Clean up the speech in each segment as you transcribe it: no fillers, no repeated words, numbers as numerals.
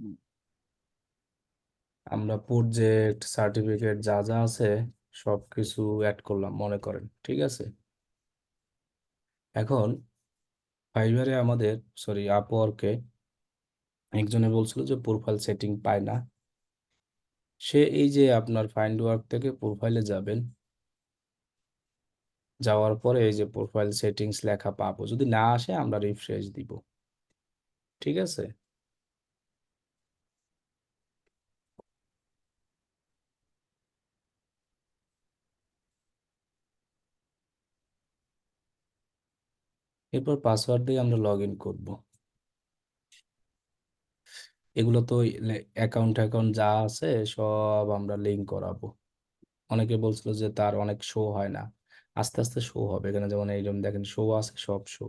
হুম। আমরা project certificate যা যা আছে সব কিছু অ্যাড করলাম মনে করেন, ঠিক আছে। এখন ফাইবারে আমাদের, সরি, আপওয়ার্কে একজনে বলছিল যে প্রোফাইল সেটিং পায় না। সে এই যে আপনার ফাইন্ড ওয়ার্ক থেকে প্রোফাইলে যাবেন, যাওয়ার পরে এই যে প্রোফাইল সেটিংস লেখা পাবো, যদি না আসে আমরা রিফ্রেশ দিব, ঠিক আছে। এরপর পাসওয়ার্ড দিয়ে আমরা লগ ইন করবো। এগুলো তো অ্যাকাউন্ট অ্যাকাউন্ট যা আছে সব আমরা লিঙ্ক করাবো। অনেকে বলছিল যে তার অনেক শো হয় না, আস্তে আস্তে শো হবে। এখানে যেমন এইরকম দেখেন শো আছে, সব শো।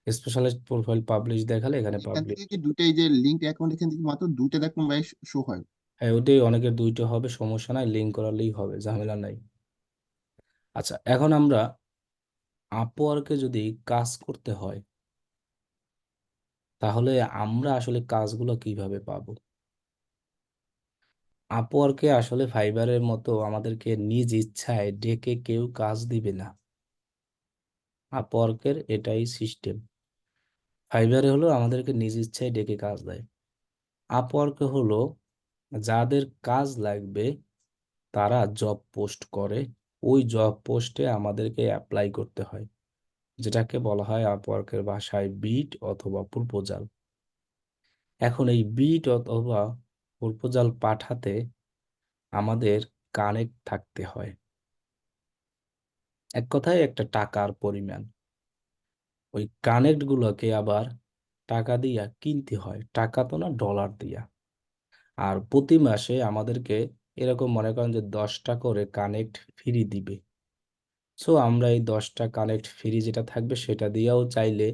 স্পেশালিস্ট প্রোফাইল পাবলিশ দেখালে এখানে এখান পাবলিশ। থেকে কি দুটাই যে লিঙ্ক অ্যাকাউন্ট, এখান থেকে মাত্র দুইটা দেখুন ভাই শো হয়? হ্যাঁ, ওটাই, অনেকের দুইটা হবে, সমস্যা নাই, লিঙ্ক করালেই হবে, ঝামেলা নাই। আচ্ছা, এখন আমরা আপওয়ার্কে যদি কাজ করতে হয় তাহলে আমরা আসলে কাজগুলো কিভাবে পাবো? আপওয়ার্কে আসলে ফাইবারের মতো আমাদেরকে নিজ ইচ্ছায় ডেকে কেউ কাজ দিবে না। আপওয়ার্কের এটাই সিস্টেম। ফাইবারে হলো আমাদেরকে নিজ ইচ্ছায় ডেকে কাজ দেয়। আপওয়ার্কে হলো যাদের কাজ লাগবে তারা জব পোস্ট করে, ওই জব পোস্টে আমাদেরকে অ্যাপ্লাই করতে হয়, যেটাকে বলা হয় আপওয়ার্কের ভাষায় বিট অথবা প্রপোজাল। এখন এই বিট অথবা প্রপোজাল পাঠাতে আমাদের কানেক্ট থাকতে হয়, এক কথায় একটা টাকার পরিমাণ। ওই কানেক্ট গুলোকে আবার টাকা দিয়া কিনতে হয়, টাকা তো না, ডলার দিয়া। আর প্রতি মাসে আমাদেরকে এরকম মনে করেন যে 10টা করে কানেক্ট ফ্রি দিবে। সো আমরা এই 10টা কানেক্ট ফ্রি যেটা থাকবে সেটা দিয়েও চাইলে,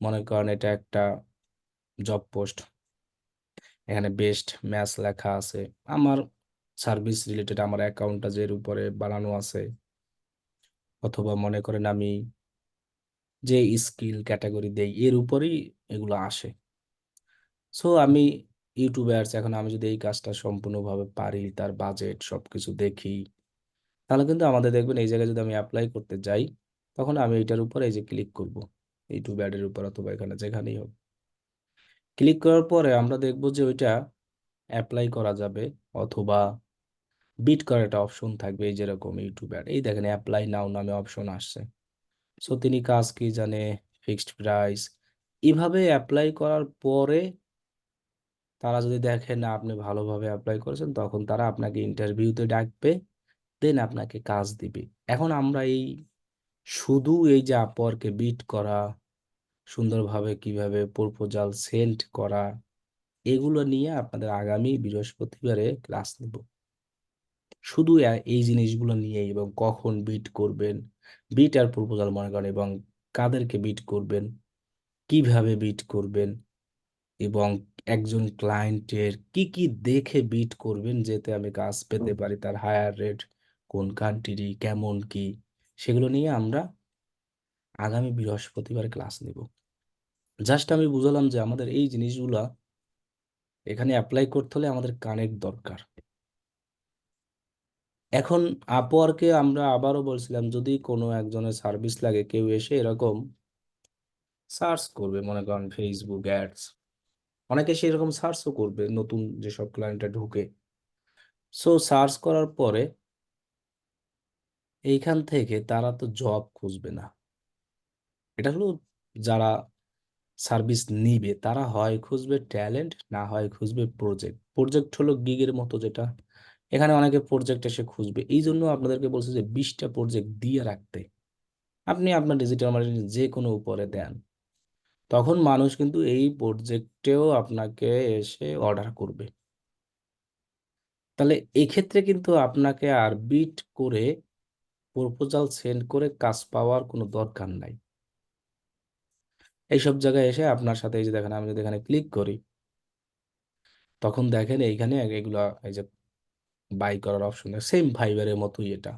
মনে করেন এটা একটা জব পোস্ট, এখানে বেস্ট ম্যাচ লেখা আছে, আমার সার্ভিস রিলেটেড আমার অ্যাকাউন্টটা যের উপরে বানানো আছে, অথবা মনে করেন আমি যে স্কিল ক্যাটাগরি দেই এর উপরেই এগুলো আসে। সো আমি ইউটিউবার্স, এখন আমি যদি এই কাজটা সম্পূর্ণভাবে পারি, তার বাজেট সবকিছু দেখি, তাহলে কিন্তু আমাদের দেখবেন এই জায়গায় যদি আমি অ্যাপ্লাই করতে যাই, তখন আমি এটার উপর এই যে ক্লিক করব, ইউটিউব অ্যাডের উপর অথবা এখানে যেখানেই হোক, ক্লিক করার পরে আমরা দেখব যে ওইটা অ্যাপ্লাই করা যাবে, অথবা বিট করার একটা অপশন থাকবে, এই যেরকম ইউটিউব অ্যাড, এই দেখেন অ্যাপ্লাই নাও নামে অপশন আসছে। সো তিনি কাজ কি জানে, ফিক্সড প্রাইস, এভাবে অ্যাপ্লাই করার পরে তারা যদি দেখেন না আপনি ভালোভাবে অ্যাপ্লাই করেছেন, তখন তারা আপনাকে ইন্টারভিউতে ডাকবে, দেন আপনাকে কাজ দিবে। এখন আমরা এই শুধু এই যে আপওয়ার্কে বিট করা, সুন্দরভাবে কিভাবে প্রপোজাল সেন্ড করা, এগুলো নিয়ে আপনাদের আগামী বৃহস্পতিবারে ক্লাস নেব। শুধু এই জিনিসগুলো নিয়ে, এবং কখন বিট করবেন, বিট আর প্রপোজাল মনে করেন, এবং কাদেরকে বিট করবেন, কিভাবে বিট করবেন, এবং একজন ক্লায়েন্টের কি কি দেখে বিট করবেন যেতে আমি কাজ পেতে পারি, তার হায়ার রেট কোন কান্ট্রি কেমন কি, সেগুলো নিয়ে আমরা আগামী বৃহস্পতিবার ক্লাস নিব। জাস্ট আমি বুঝালাম যে আমাদের এই জিনিসগুলা এখানে অ্যাপ্লাই করতে হলে আমাদের কানেক্ট দরকার। এখন আপওয়ার্কে আমরা আবারও বলছিলাম, যদি কোনো একজনের সার্ভিস লাগে, কেউ এসে এরকম সার্চ করবে, মনে করেন ফেসবুক অ্যাডস, অনেকে সেরকম সার্চও করবে নতুন যেসব ক্লায়েন্টটা ঢুকে। সো সার্চ করার পরে এইখান থেকে তারা তো জব খুঁজবে না, এটা হলো যারা সার্ভিস নিবে তারা হয় খুঁজবে ট্যালেন্ট, না হয় খুঁজবে প্রজেক্ট। প্রজেক্ট হলো গিগের মতো, যেটা এখানে অনেকে প্রজেক্ট এসে খুঁজবে। এই জন্য আপনাদেরকে বলছে যে 20টা প্রজেক্ট দিয়ে রাখতে। আপনি আপনার ডিজিটাল মার্কেটিং যে কোনো উপরে দেন, তখন মানুষ কিন্তু এই প্রজেক্টেও আপনাকে এসে অর্ডার করবে। তাহলে এক্ষেত্রে কিন্তু আপনাকে আর বিট করে প্রপোজাল সেন্ড করে কাজ পাওয়ার কোনো দরকার নাই। এইসব জায়গায় এসে আপনার সাথে এই যে দেখেন, আমি যদি এখানে ক্লিক করি, তখন দেখেন এইখানে এগুলা এই যে বাই করার অপশন, সেম ফাইবারের মতোই এটা,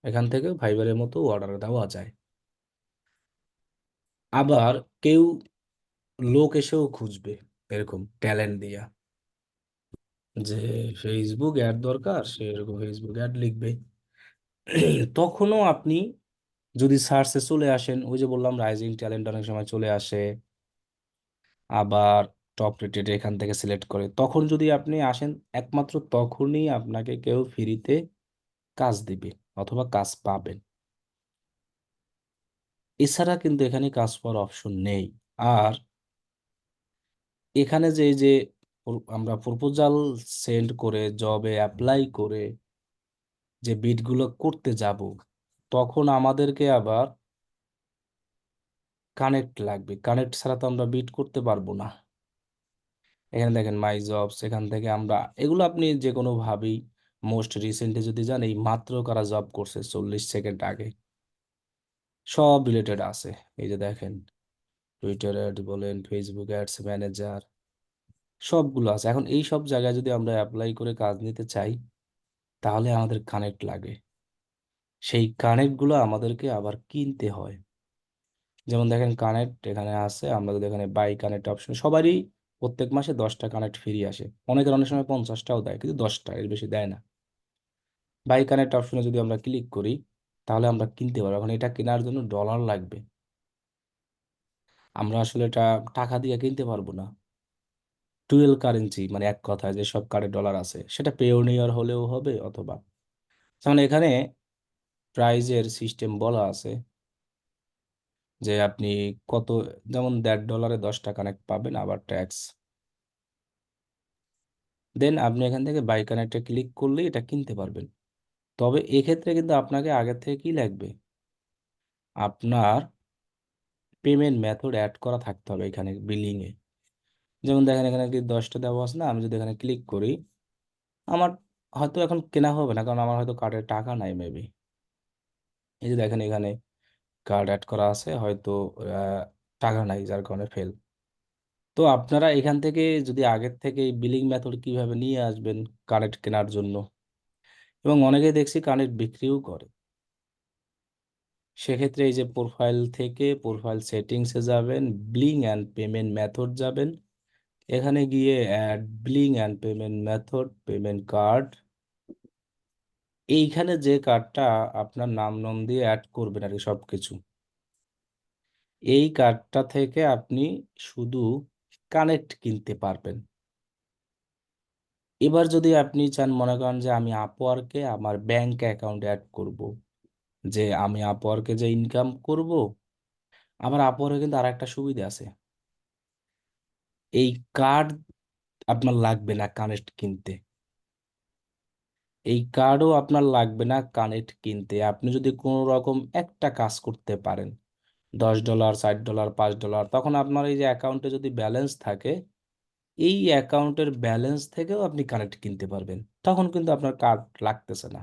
এখান থেকে ফাইবারের মতো অর্ডার দেওয়া যায়। আবার কেউ লোক এসেও খুঁজবে এরকম ট্যালেন্ট দিয়া, যে ফেসবুক অ্যাড দরকার, সে এরকম ফেসবুক অ্যাড লিখবে। তখনও আপনি যদি সার্চে চলে আসেন, ওই যে বললাম রাইজিং ট্যালেন্ট অনেক সময় চলে আসে, আবার টপ রেটেড এখান থেকে সিলেক্ট করে, তখন যদি আপনি আসেন, একমাত্র তখনই আপনাকে কেউ ফ্রিতে কাজ দিবে অথবা কাজ পাবেন। এছাড়া কিন্তু এখানে কাজ পাওয়ার অপশন নেই। আর এখানে যে এই যে আমরা প্রপোজাল সেন্ড করে জবে অ্যাপ্লাই করে যে বিটগুলো করতে যাব, তখন আমাদেরকে আবার কানেক্ট লাগবে। কানেক্ট ছাড়া তো আমরা বিট করতে পারবো না। এখানে দেখেন মাই জবস, এখান থেকে আমরা এগুলো আপনি যে কোনো ভাবেই মোস্ট রিসেন্টলি যদি যান, এই মাত্র কারা জব করছে 40 সেকেন্ড আগে, সব রিলেটেড আছে। এই যে দেখেন টুইটার অ্যাড বলেন, ফেসবুক অ্যাডস ম্যানেজার, সবগুলো আছে। এখন এই সব জায়গায় যদি আমরা অ্যাপ্লাই করে কাজ নিতে চাই, তাহলে আমাদের কানেক্ট লাগে। সেই কানেক্টগুলো আমাদেরকে আবার কিনতে হয়। যেমন দেখেন কানেক্ট এখানে আছে, আমরা যদি এখানে বাই কানেক্ট অপশন, সবারই প্রত্যেক মাসে 10টা কানেক্ট ফ্রি আসে, অনেকের অনেক সময় 50টাও দেয়, কিন্তু 10টা, এর বেশি দেয় না। বাই কানেক্ট অপশনে যদি আমরা ক্লিক করি, তাহলে আমরা কিনতে পারবো। এখন এটা কেনার জন্য ডলার লাগবে, আমরা আসলে এটা টাকা দিয়ে কিনতে পারবো না। টুয়েলভ কারেন্সি, মানে এক কথায় যে সব কার্ডে ডলার আছে, সেটা পেওনিয়ার হলেও হবে, অথবা যেমন এখানে প্রাইজের সিস্টেম বলা আছে যে আপনি কত, যেমন $1.50 10টা কানেক্ট পাবেন, আবার ট্যাক্স। দেন আপনি এখান থেকে বাই কানেক্টে ক্লিক করলেই এটা কিনতে পারবেন। তবে এক্ষেত্রে কিন্তু আপনাকে আগে থেকে কি লাগবে, আপনার পেমেন্ট মেথড অ্যাড করা থাকতে হবে এখানে বিলিং এ। যেমন দেখেন এখানে কি 10টা দেওয়া আছে না, আমি যদি এখানে ক্লিক করি, আমার হয়তো এখন কেনা হবে না, কারণ আমার হয়তো কার্ডের টাকা নাই মেবি। এই যে দেখেন এখানে কার্ড অ্যাড করা আছে, হয়তো আহ, টাকা নাই, যার কারণে ফেল। তো আপনারা এখান থেকে যদি আগের থেকে বিলিং মেথড কিভাবে নিয়ে আসবেন কানেক্ট কেনার জন্য, এবং অনেকে দেখছি কানেক্ট বিক্রিও করে, সেক্ষেত্রে এই যে প্রোফাইল থেকে প্রোফাইল সেটিংসে যাবেন, বিলিং অ্যান্ড পেমেন্ট মেথড যাবেন, এখানে গিয়ে add billing and payment method, payment card, এইখানে যে কার্ডটা আপনার নাম দিয়ে অ্যাড করবেন আর কি সবকিছু, এই কার্ডটা থেকে আপনি শুধু কানেক্ট কিনতে পারবেন। এবার যদি আপনি চান, মনে করেন যে আমি আপওয়ার্কে আমার ব্যাংক অ্যাকাউন্ট অ্যাড করব, যে আমি আপওয়ার্কে যে ইনকাম করব, আবার আপওয়ার্কে কিন্তু আর একটা সুবিধা আছে, এই কার্ড আপনার লাগবে না কানেক্ট কিনতে। এই কার্ডও আপনার লাগবে না কানেক্ট কিনতে। আপনি যদি কোনো রকম একটা কাজ করতে পারেন, $10, $60, $5, তখন আপনার এই যে অ্যাকাউন্টে যদি ব্যালেন্স থাকে, এই অ্যাকাউন্টের ব্যালেন্স থেকেও আপনি কানেক্ট কিনতে পারবেন, তখন কিন্তু আপনার কার্ড লাগতেছে না।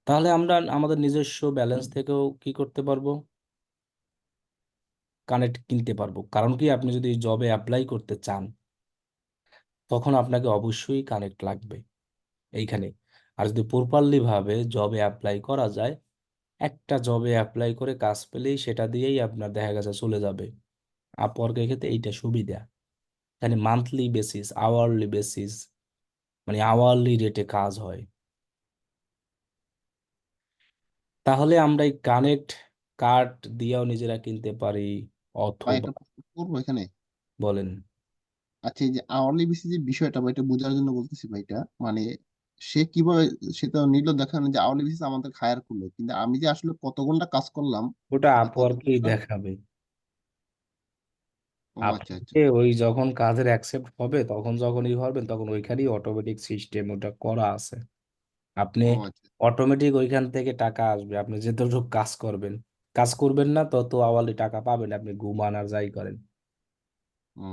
তাহলে আমরা আমাদের নিজস্ব ব্যালেন্স থেকেও কি করতে পারবো, কানেক্ট কিনতে পারবো। কারণ কি, আপনি যদি জবে অ্যাপ্লাই করতে চান, তখন আপনাকে অবশ্যই কানেক্ট লাগবে এইখানে। আর যদি প্রপারলি ভাবে জবে অ্যাপ্লাই করা যায়, একটা জবে অ্যাপ্লাই করে কাজ পেলেই সেটা দিয়েই আপনার দেখা গেছে চলে যাবে। আপওয়ার্কের ক্ষেত্রে এইটা সুবিধা, এখানে মান্থলি বেসিস, আওয়ারলি বেসিস, মানে আওয়ারলি রেটে কাজ হয়। তাহলে আমরা এই কানেক্ট কার্ড দিয়েও নিজেরা কিনতে পারি, বা অথবা একটা প্রশ্ন করবো এখানে। বলেন। আচ্ছা, এই যে আওয়ারলি বেসিস যে বিষয়টা বা এটা বোঝার জন্য বলতেছি ভাই, এটা মানে সে কিভাবে, সে তো নিল দেখানো যে আওয়ারলি বেসিস আমাদের হায়ার করলো, কিন্তু আমি যে আসলে কত ঘন্টা কাজ করলাম ওটা বা কত আপওয়ার্কেই ঘন্টা। দেখাবে। ও আচ্ছা আচ্ছা। আপওয়ার্কে ওই যখন কাজের অ্যাকসেপ্ট হবে, তখন যখনই করবেন, তখন ওইখানেই অটোমেটিক সিস্টেম ওটা করা আছে। আপনি ও আচ্ছা। অটোমেটিক ওইখান থেকে টাকা আসবে, আপনি যতটুকু কাজ করবেন। কাজ করবেন না তত আওয়ারলি টাকা পাবেন, আপনি ঘুমান আর যাই করেন। ও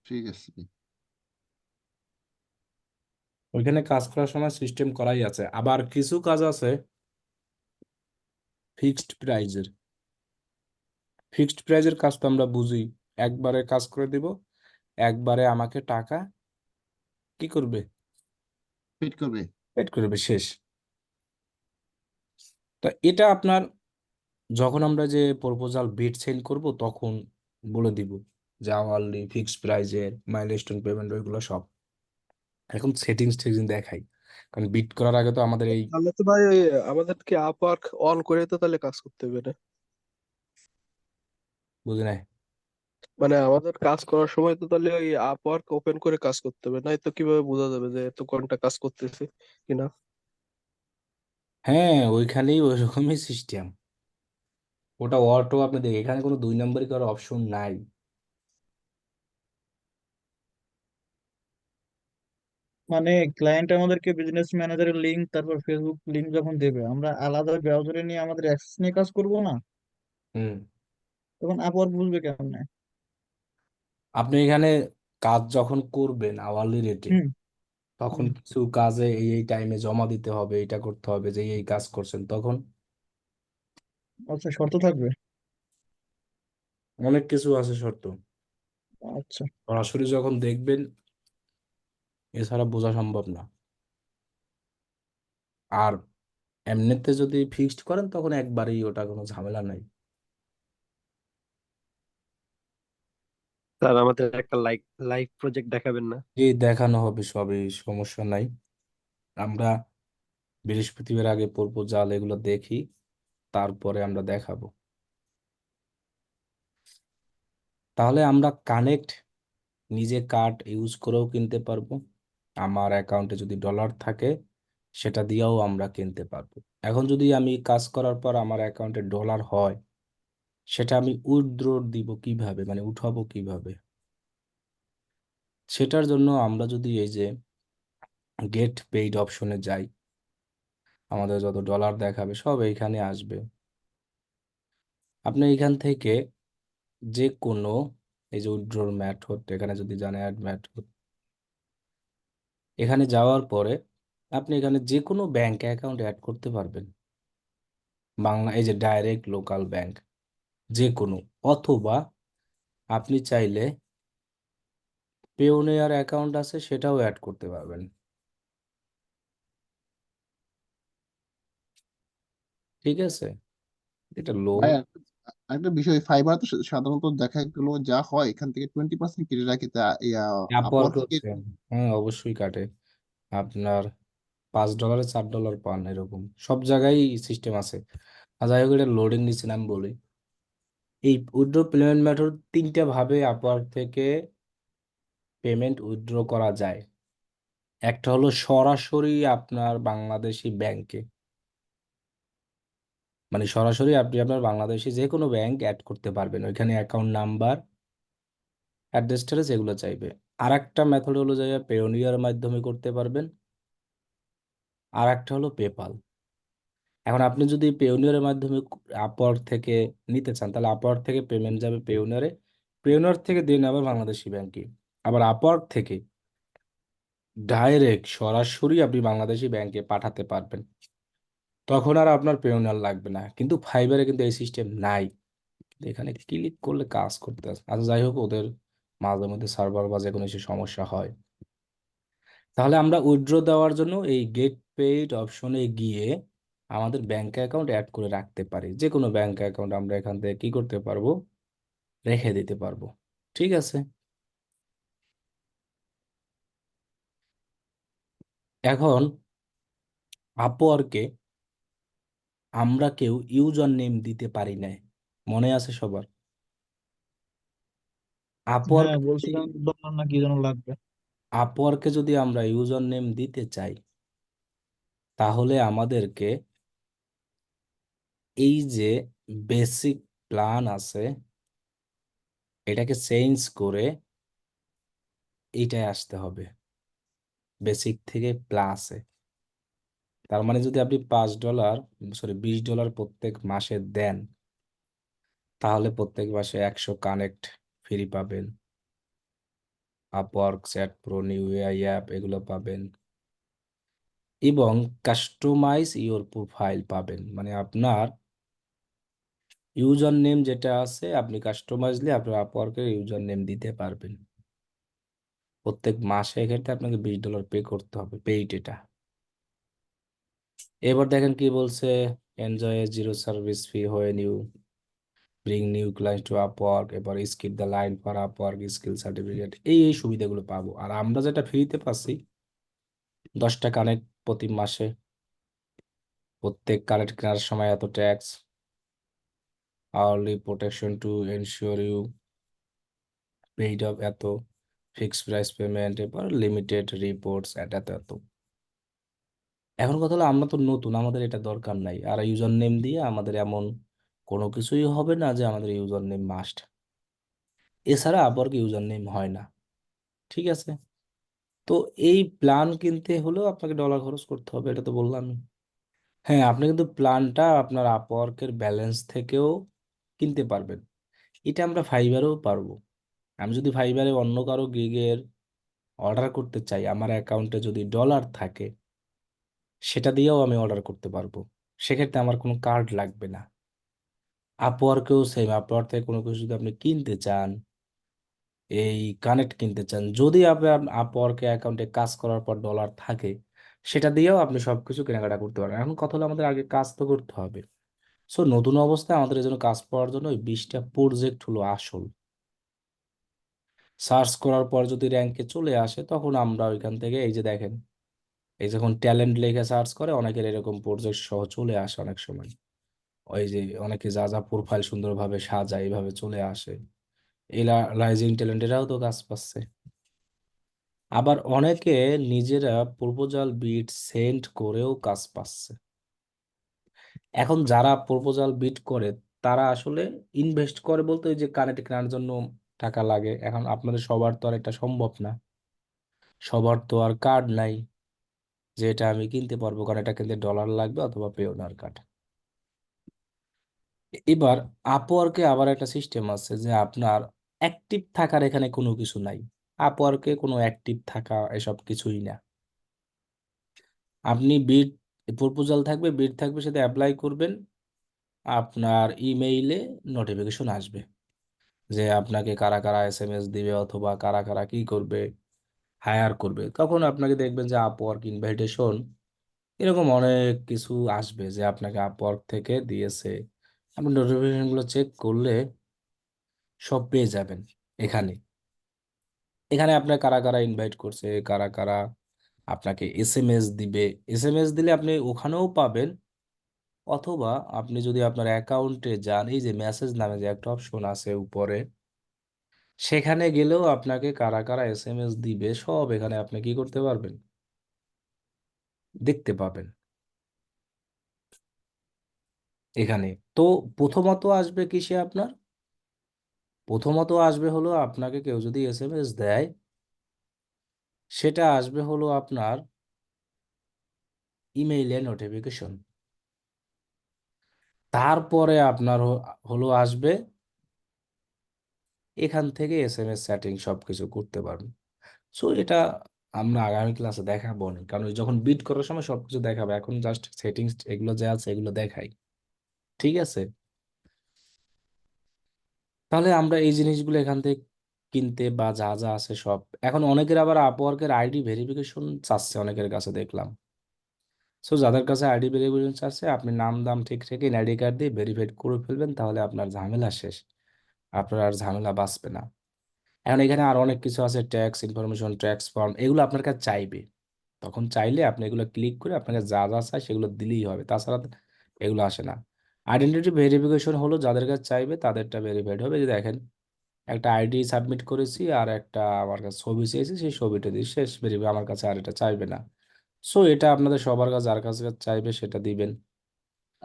ঠিক আছে। ওইখানে কাজ করার সময় সিস্টেম করাই আছে। আবার কিছু কাজ আছে ফিক্সড প্রাইজের। ফিক্সড প্রাইজের কাজ তো আমরা বুঝি, একবারে কাজ করে দিব, একবারে আমাকে টাকা কি করবে, ফিট করবে। পেড করবে, শেষ। তো এটা আপনার যখন আমরা যে প্রপোজাল বিড সেন্ড করব তখন বলে দিব যে আওয়ারলি ফিক্সড প্রাইজের মাইলস্টোন পেমেন্ট ওইগুলো সব এখন সেটিংস টেটিংস দেখাই, কারণ বিট করার আগে তো আমাদের এই তাহলে তো ভাই আমাদেরকে আপওয়ার্ক অন করে তো তাহলে কাজ করতে হবে না? বুঝি নাই। মানে আমাদের কাজ করার সময় তো তাহলে ওই আপওয়ার্ক ওপেন করে কাজ করতে হবে, নাই তো কিভাবে বোঝা যাবে যে এত কোনটা কাজ করতেছে কিনা? হ্যাঁ, ওইখানেই ওই রকমই সিস্টেম। ওটা অটো আপনি দেখেন, এখানে কোনো দুই নম্বরই করার অপশন নাই। মানে ক্লায়েন্ট আমাদেরকে বিজনেস ম্যানেজারের লিংক তারপর ফেসবুক লিংক যখন দেবে, আমরা আলাদা ব্রাউজারে নিয়ে আমাদের অ্যাক্সেস নিয়ে কাজ করব না? হুম। তখন আপওয়ার্ক বুঝবে কেমনে? আপনি এখানে কাজ যখন করবেন আওয়ারলি রেটে, হুম। তখন হুম। কিছু কাজে এই টাইমে জমা দিতে হবে, এটা করতে হবে, যে এই কাজ করছেন তখন আচ্ছা, শর্ত থাকবে। অনেক কিছু আছে শর্ত। আচ্ছা। সরাসরি যখন দেখবেন এছাড়া বোঝা সম্ভব না। আর এমনিতে যদি ফিক্সড করেন তখন একবারেই, ওটা কোনো ঝামেলা নাই। স্যার আমাদের একটা লাইভ প্রজেক্ট দেখাবেন না? এই দেখানো হবে সবই, সমস্যা নাই। আমরা বৃহস্পতিবার আগে প্রপোজাল এগুলো দেখি, তারপরে আমরা দেখাবো। তাহলে আমরা কানেক্ট নিজে কার্ড ইউজ করেও কিনতে পারবো। আমার অ্যাকাউন্টে যদি ডলার থাকে সেটা দিয়েও আমরা কিনতে পারবো। এখন যদি আমি কাজ করার পর আমার অ্যাকাউন্টে ডলার হয়, সেটা আমি উইথড্র দিব কিভাবে, মানে উঠাবো কিভাবে? সেটার জন্য আমরা যদি এই যে গেট পেইড অপশনে যাই, আমাদের যত ডলার দেখাবে সব এইখানে আসবে। আপনি এখান থেকে যে কোনো, এই যে উইথড্রল মেথড, এখানে যদি যান অ্যাড মেথড, এখানে যাওয়ার পরে আপনি এখানে যে কোনো ব্যাংক অ্যাকাউন্ট অ্যাড করতে পারবেন। বাংলা, এই যে ডাইরেক্ট লোকাল ব্যাংক যে কোনো, অথবা আপনি চাইলে পেওনিয়ার অ্যাকাউন্ট আছে সেটাও অ্যাড করতে পারবেন। ঠিক আছে, এটা ভাই লোড। একটা বিষয়, ফাইবার তো সাধারণত দেখা গেলো যা হয় এখান থেকে 20% কেটে রাখে, তা আপওয়ার্ক আপওয়ার্ক থেকে। হচ্ছে, হ্যাঁ অবশ্যই কাটে। আপনার $5 $4 পান, এরকম সব জায়গায় সিস্টেম আছে। আর যাই হোক, এটা লোডিং নিচ্ছে না, আমি বলি এই উইথড্র পেমেন্ট মেথড তিনটা ভাবে আপওয়ার্ক থেকে পেমেন্ট উইথড্র করা যায়। একটা হলো সরাসরি আপনার বাংলাদেশি ব্যাংকে, মানে সরাসরি আপনি আপনার বাংলাদেশি যে কোনো ব্যাংক অ্যাড করতে পারবেন, ওইখানে অ্যাকাউন্ট নাম্বার, অ্যাড্রেস ট্যাড্রেস এগুলো চাইবে। আর একটা মেথড হলো যে পেওনিয়ার মাধ্যমে করতে পারবেন। আর একটা হলো পেপাল। এখন আপনি যদি পেওনিয়ারের মাধ্যমে আপওয়ার্ক থেকে নিতে চান, তাহলে আপওয়ার্ক থেকে পেমেন্ট যাবে পেওনিয়ারে, পেওনিয়ার থেকে দেন আবার বাংলাদেশি ব্যাংকে, আবার আপওয়ার্ক থেকে ডাইরেক্ট সরাসরি আপনি বাংলাদেশি ব্যাংকে পাঠাতে পারবেন। তখন আর আপনার পেওনিয়ার লাগবে না। কিন্তু ফাইবারে কিন্তু এই সিস্টেম নাই। এখানে ক্লিক করলে কাজ করতে আছে। আচ্ছা যাই হোক, ওদের মাঝে মধ্যে সার্ভার বা যে কোনো কিছু সমস্যা হয়। তাহলে আমরা উইথড্র দেওয়ার জন্য এই গেট পেইড অপশনে গিয়ে আমাদের ব্যাংক অ্যাকাউন্ট অ্যাড করে রাখতে পারি। যে কোনো ব্যাংক অ্যাকাউন্ট আমরা এখান থেকে কি করতে পারবো, রেখে দিতে পারবো। ঠিক আছে, এখন আপওয়ার্কে আমরা কেউ ইউজার নেম দিতে পারি না, মনে আছে সবার? আপওয়ার্ক, হ্যাঁ, বলছিলাম ডলার না কি যেন লাগবে। আপওয়ার্কে যদি আমরা ইউজার নেম দিতে চাই, তাহলে আমাদেরকে এই যে বেসিক প্ল্যান আছে, এটাকে চেঞ্জ করে এইটায় আসতে হবে, বেসিক থেকে প্লাসে। তার মানে যদি আপনি $5, সরি $20 প্রত্যেক মাসে দেন, তাহলে প্রত্যেক মাসে 100 কানেক্ট ফ্রি পাবেন, Upwork, chat pro, new AI app এগুলো পাবেন, এবং কাস্টমাইজ ইওর প্রোফাইল পাবেন। মানে আপনার ইউজার নেম যেটা আছে, আপনি কাস্টমাইজলি আপনার আপওয়ার্কের ইউজার নেম দিতে পারবেন। প্রত্যেক মাসে এক্ষেত্রে আপনাকে $20 পে করতে হবে, পেইড এটা। এবার দেখেন কি বলছে, enjoy a zero service fee when you bring new client to Upwork, এবার skip the line for Upwork skill certificate, এই সুবিধাগুলো পাবো। আর আমরা যেটা ফ্রিতে পাচ্ছি 10টা কানেক্ট প্রতি মাসে, প্রত্যেক কানেক্ট কেনার সময় এত tax, hourly protection to ensure you paid off এত, ফিক্সড প্রাইস পেমেন্ট, এবার লিমিটেড রিপোর্টস এত এত এত। এখন কথা হলো আমরা তো নতুন, আমাদের এটা দরকার নাই। আর ইউজার নেম দিয়ে আমাদের এমন কোনো কিছুই হবে না যে আমাদের ইউজার নেম মাস্ট, এছাড়া আপওয়ার্ক ইউজার নেম হয় না। ঠিক আছে, তো এই প্ল্যান কিনতে হলেও আপনাকে ডলার খরচ করতে হবে, এটা তো বললাম। হ্যাঁ, আপনি কিন্তু প্ল্যানটা আপনার আপওয়ার্কের ব্যালেন্স থেকেও কিনতে পারবেন। এটা আমরা ফাইবারেও পারবো। আমি যদি ফাইবারে অন্য কারো গিগের অর্ডার করতে চাই, আমার অ্যাকাউন্টে যদি ডলার থাকে, সেটা দিয়েও আমি অর্ডার করতে পারবো। সেক্ষেত্রে আমার কোনো কার্ড লাগবে না। আপওয়ার্কেও সেম, আপওয়ার্ক থেকে কোনো কিছু যদি আপনি কিনতে চান, এই কানেক্ট কিনতে চান, যদি আপনার আপওয়ার্কে অ্যাকাউন্টে কাজ করার পর ডলার থাকে, সেটা দিয়েও আপনি সবকিছু কেনাকাটা করতে পারেন। এখন কথা হলো আমাদের আগে কাজ তো করতে হবে। সো নতুন অবস্থায় আমাদের এই জন্য কাজ পাওয়ার জন্য ওই 20টা প্রজেক্ট হলো আসল। সার্চ করার পর যদি র্যাঙ্কে চলে আসে, তখন আমরা ওইখান থেকে এই যে দেখেন, এই যখন ট্যালেন্ট লিখে সার্চ করে, অনেকের এরকম প্রজেক্ট সহ চলে আসে অনেক সময়। ওই যে অনেকে যা যা প্রোফাইল সুন্দরভাবে সাজায় এইভাবে চলে আসে। এই রাইজিং ট্যালেন্টেরাও তো কাজ পাচ্ছে। আবার অনেকে নিজেরা প্রপোজাল বিট সেন্ড করেও কাজ পাচ্ছে। এখন যারা প্রপোজাল বিট করে, তারা আসলে ইনভেস্ট করে বলতে ওই যে কানেক্ট কেনার জন্য টাকা লাগে। এখন আপনাদের সবার তো আর এটা সম্ভব না, সবার তো আর কার্ড নাই যে এটা আমি কিনতে পারবো, কারণ এটা কিনতে ডলার লাগবে অথবা পেওনার কার্ড। এবার আপওয়ার্কে আবার একটা সিস্টেম আছে যে আপনার অ্যাক্টিভ থাকার এখানে কোনো কিছু নাই। আপওয়ার্কে কোনো অ্যাক্টিভ থাকা এসব কিছুই না। আপনি বিড প্রপোজাল থাকবে, বিড থাকবে, সেটা অ্যাপ্লাই করবেন, আপনার ইমেইলে নোটিফিকেশন আসবে যে আপনাকে কারা কারা এসএমএস দিবে অথবা কারা কারা কি করবে, হায়ার করবে। তখন আপনাকে দেখবেন যে আপওয়ার্ক ইনভাইটেশন এরকম অনেক কিছু আসবে যে আপনাকে আপওয়ার্ক থেকে দিয়েছে। আপনি নোটিফিকেশনগুলো চেক করলে সব পেয়ে যাবেন এখানে। এখানে আপনার কারা কারা ইনভাইট করছে, কারা কারা আপনাকে এসএমএস দিবে। এসএমএস দিলে আপনি ওখানেও পাবেন, অথবা আপনি যদি আপনার অ্যাকাউন্টে যান, এই যে মেসেজ নামে যে একটা অপশন আছে উপরে, সেখানে গেলেও আপনাকে কারা কারা এসএমএস দিবে সব এখানে আপনি কি করতে পারবেন, দেখতে পাবেন এখানে। তো প্রথমত আসবে কিসে আপনার, প্রথমত আসবে হলো আপনাকে কেউ যদি এসএমএস দেয়, সেটা আসবে হলো আপনার ইমেইলে নোটিফিকেশন। তারপরে আপনার হলো আসবে এখান থেকে এসএমএস সেটিং সবকিছু করতে পারবেন। সো এটা আমরা আগামী ক্লাসে দেখাবো না, কারণ ওই যখন বিট করার সময় সবকিছু দেখাবে, এখন জাস্ট সেটিংস এগুলো যা আছে এগুলো দেখাই। ঠিক আছে, তাহলে আমরা এই জিনিসগুলো এখান থেকে কিনতে বা যা যা আছে সব। এখন অনেকের আবার আপওয়ার্কের আইডি ভেরিফিকেশন চাচ্ছে, অনেকের কাছে দেখলাম। সো যাদের কাছে আইডি ভেরিফিকেশন চাচ্ছে, আপনি নাম দাম ঠিক রেখে আইডি কার্ড দিয়ে ভেরিফাইড করে ফেলবেন, তাহলে আপনার ঝামেলা শেষ, আপনার আর ঝামেলা বাঁচবে না। এখন এখানে আর অনেক কিছু আছে, ট্যাক্স ইনফরমেশন, ট্যাক্স ফর্ম, এগুলো আপনার কাছে চাইবে। তখন চাইলে আপনি এগুলো ক্লিক করে আপনাকে যা যা চাই সেগুলো দিলেই হবে, তাছাড়া এগুলো আসে না। আইডেন্টিটি ভেরিফিকেশন হলো যাদের কাছে চাইবে তাদেরটা ভেরিফাইড হবে। যে দেখেন, একটা আইডি সাবমিট করেছি আর একটা আমার কাছে ছবি চেয়েছি, সেই ছবিটা দিয়ে শেষ, ভেরিফাই, আমার কাছে আর এটা চাইবে না। সো এটা আপনাদের সবার কাছে, যার কাছে চাইবে সেটা দিবেন।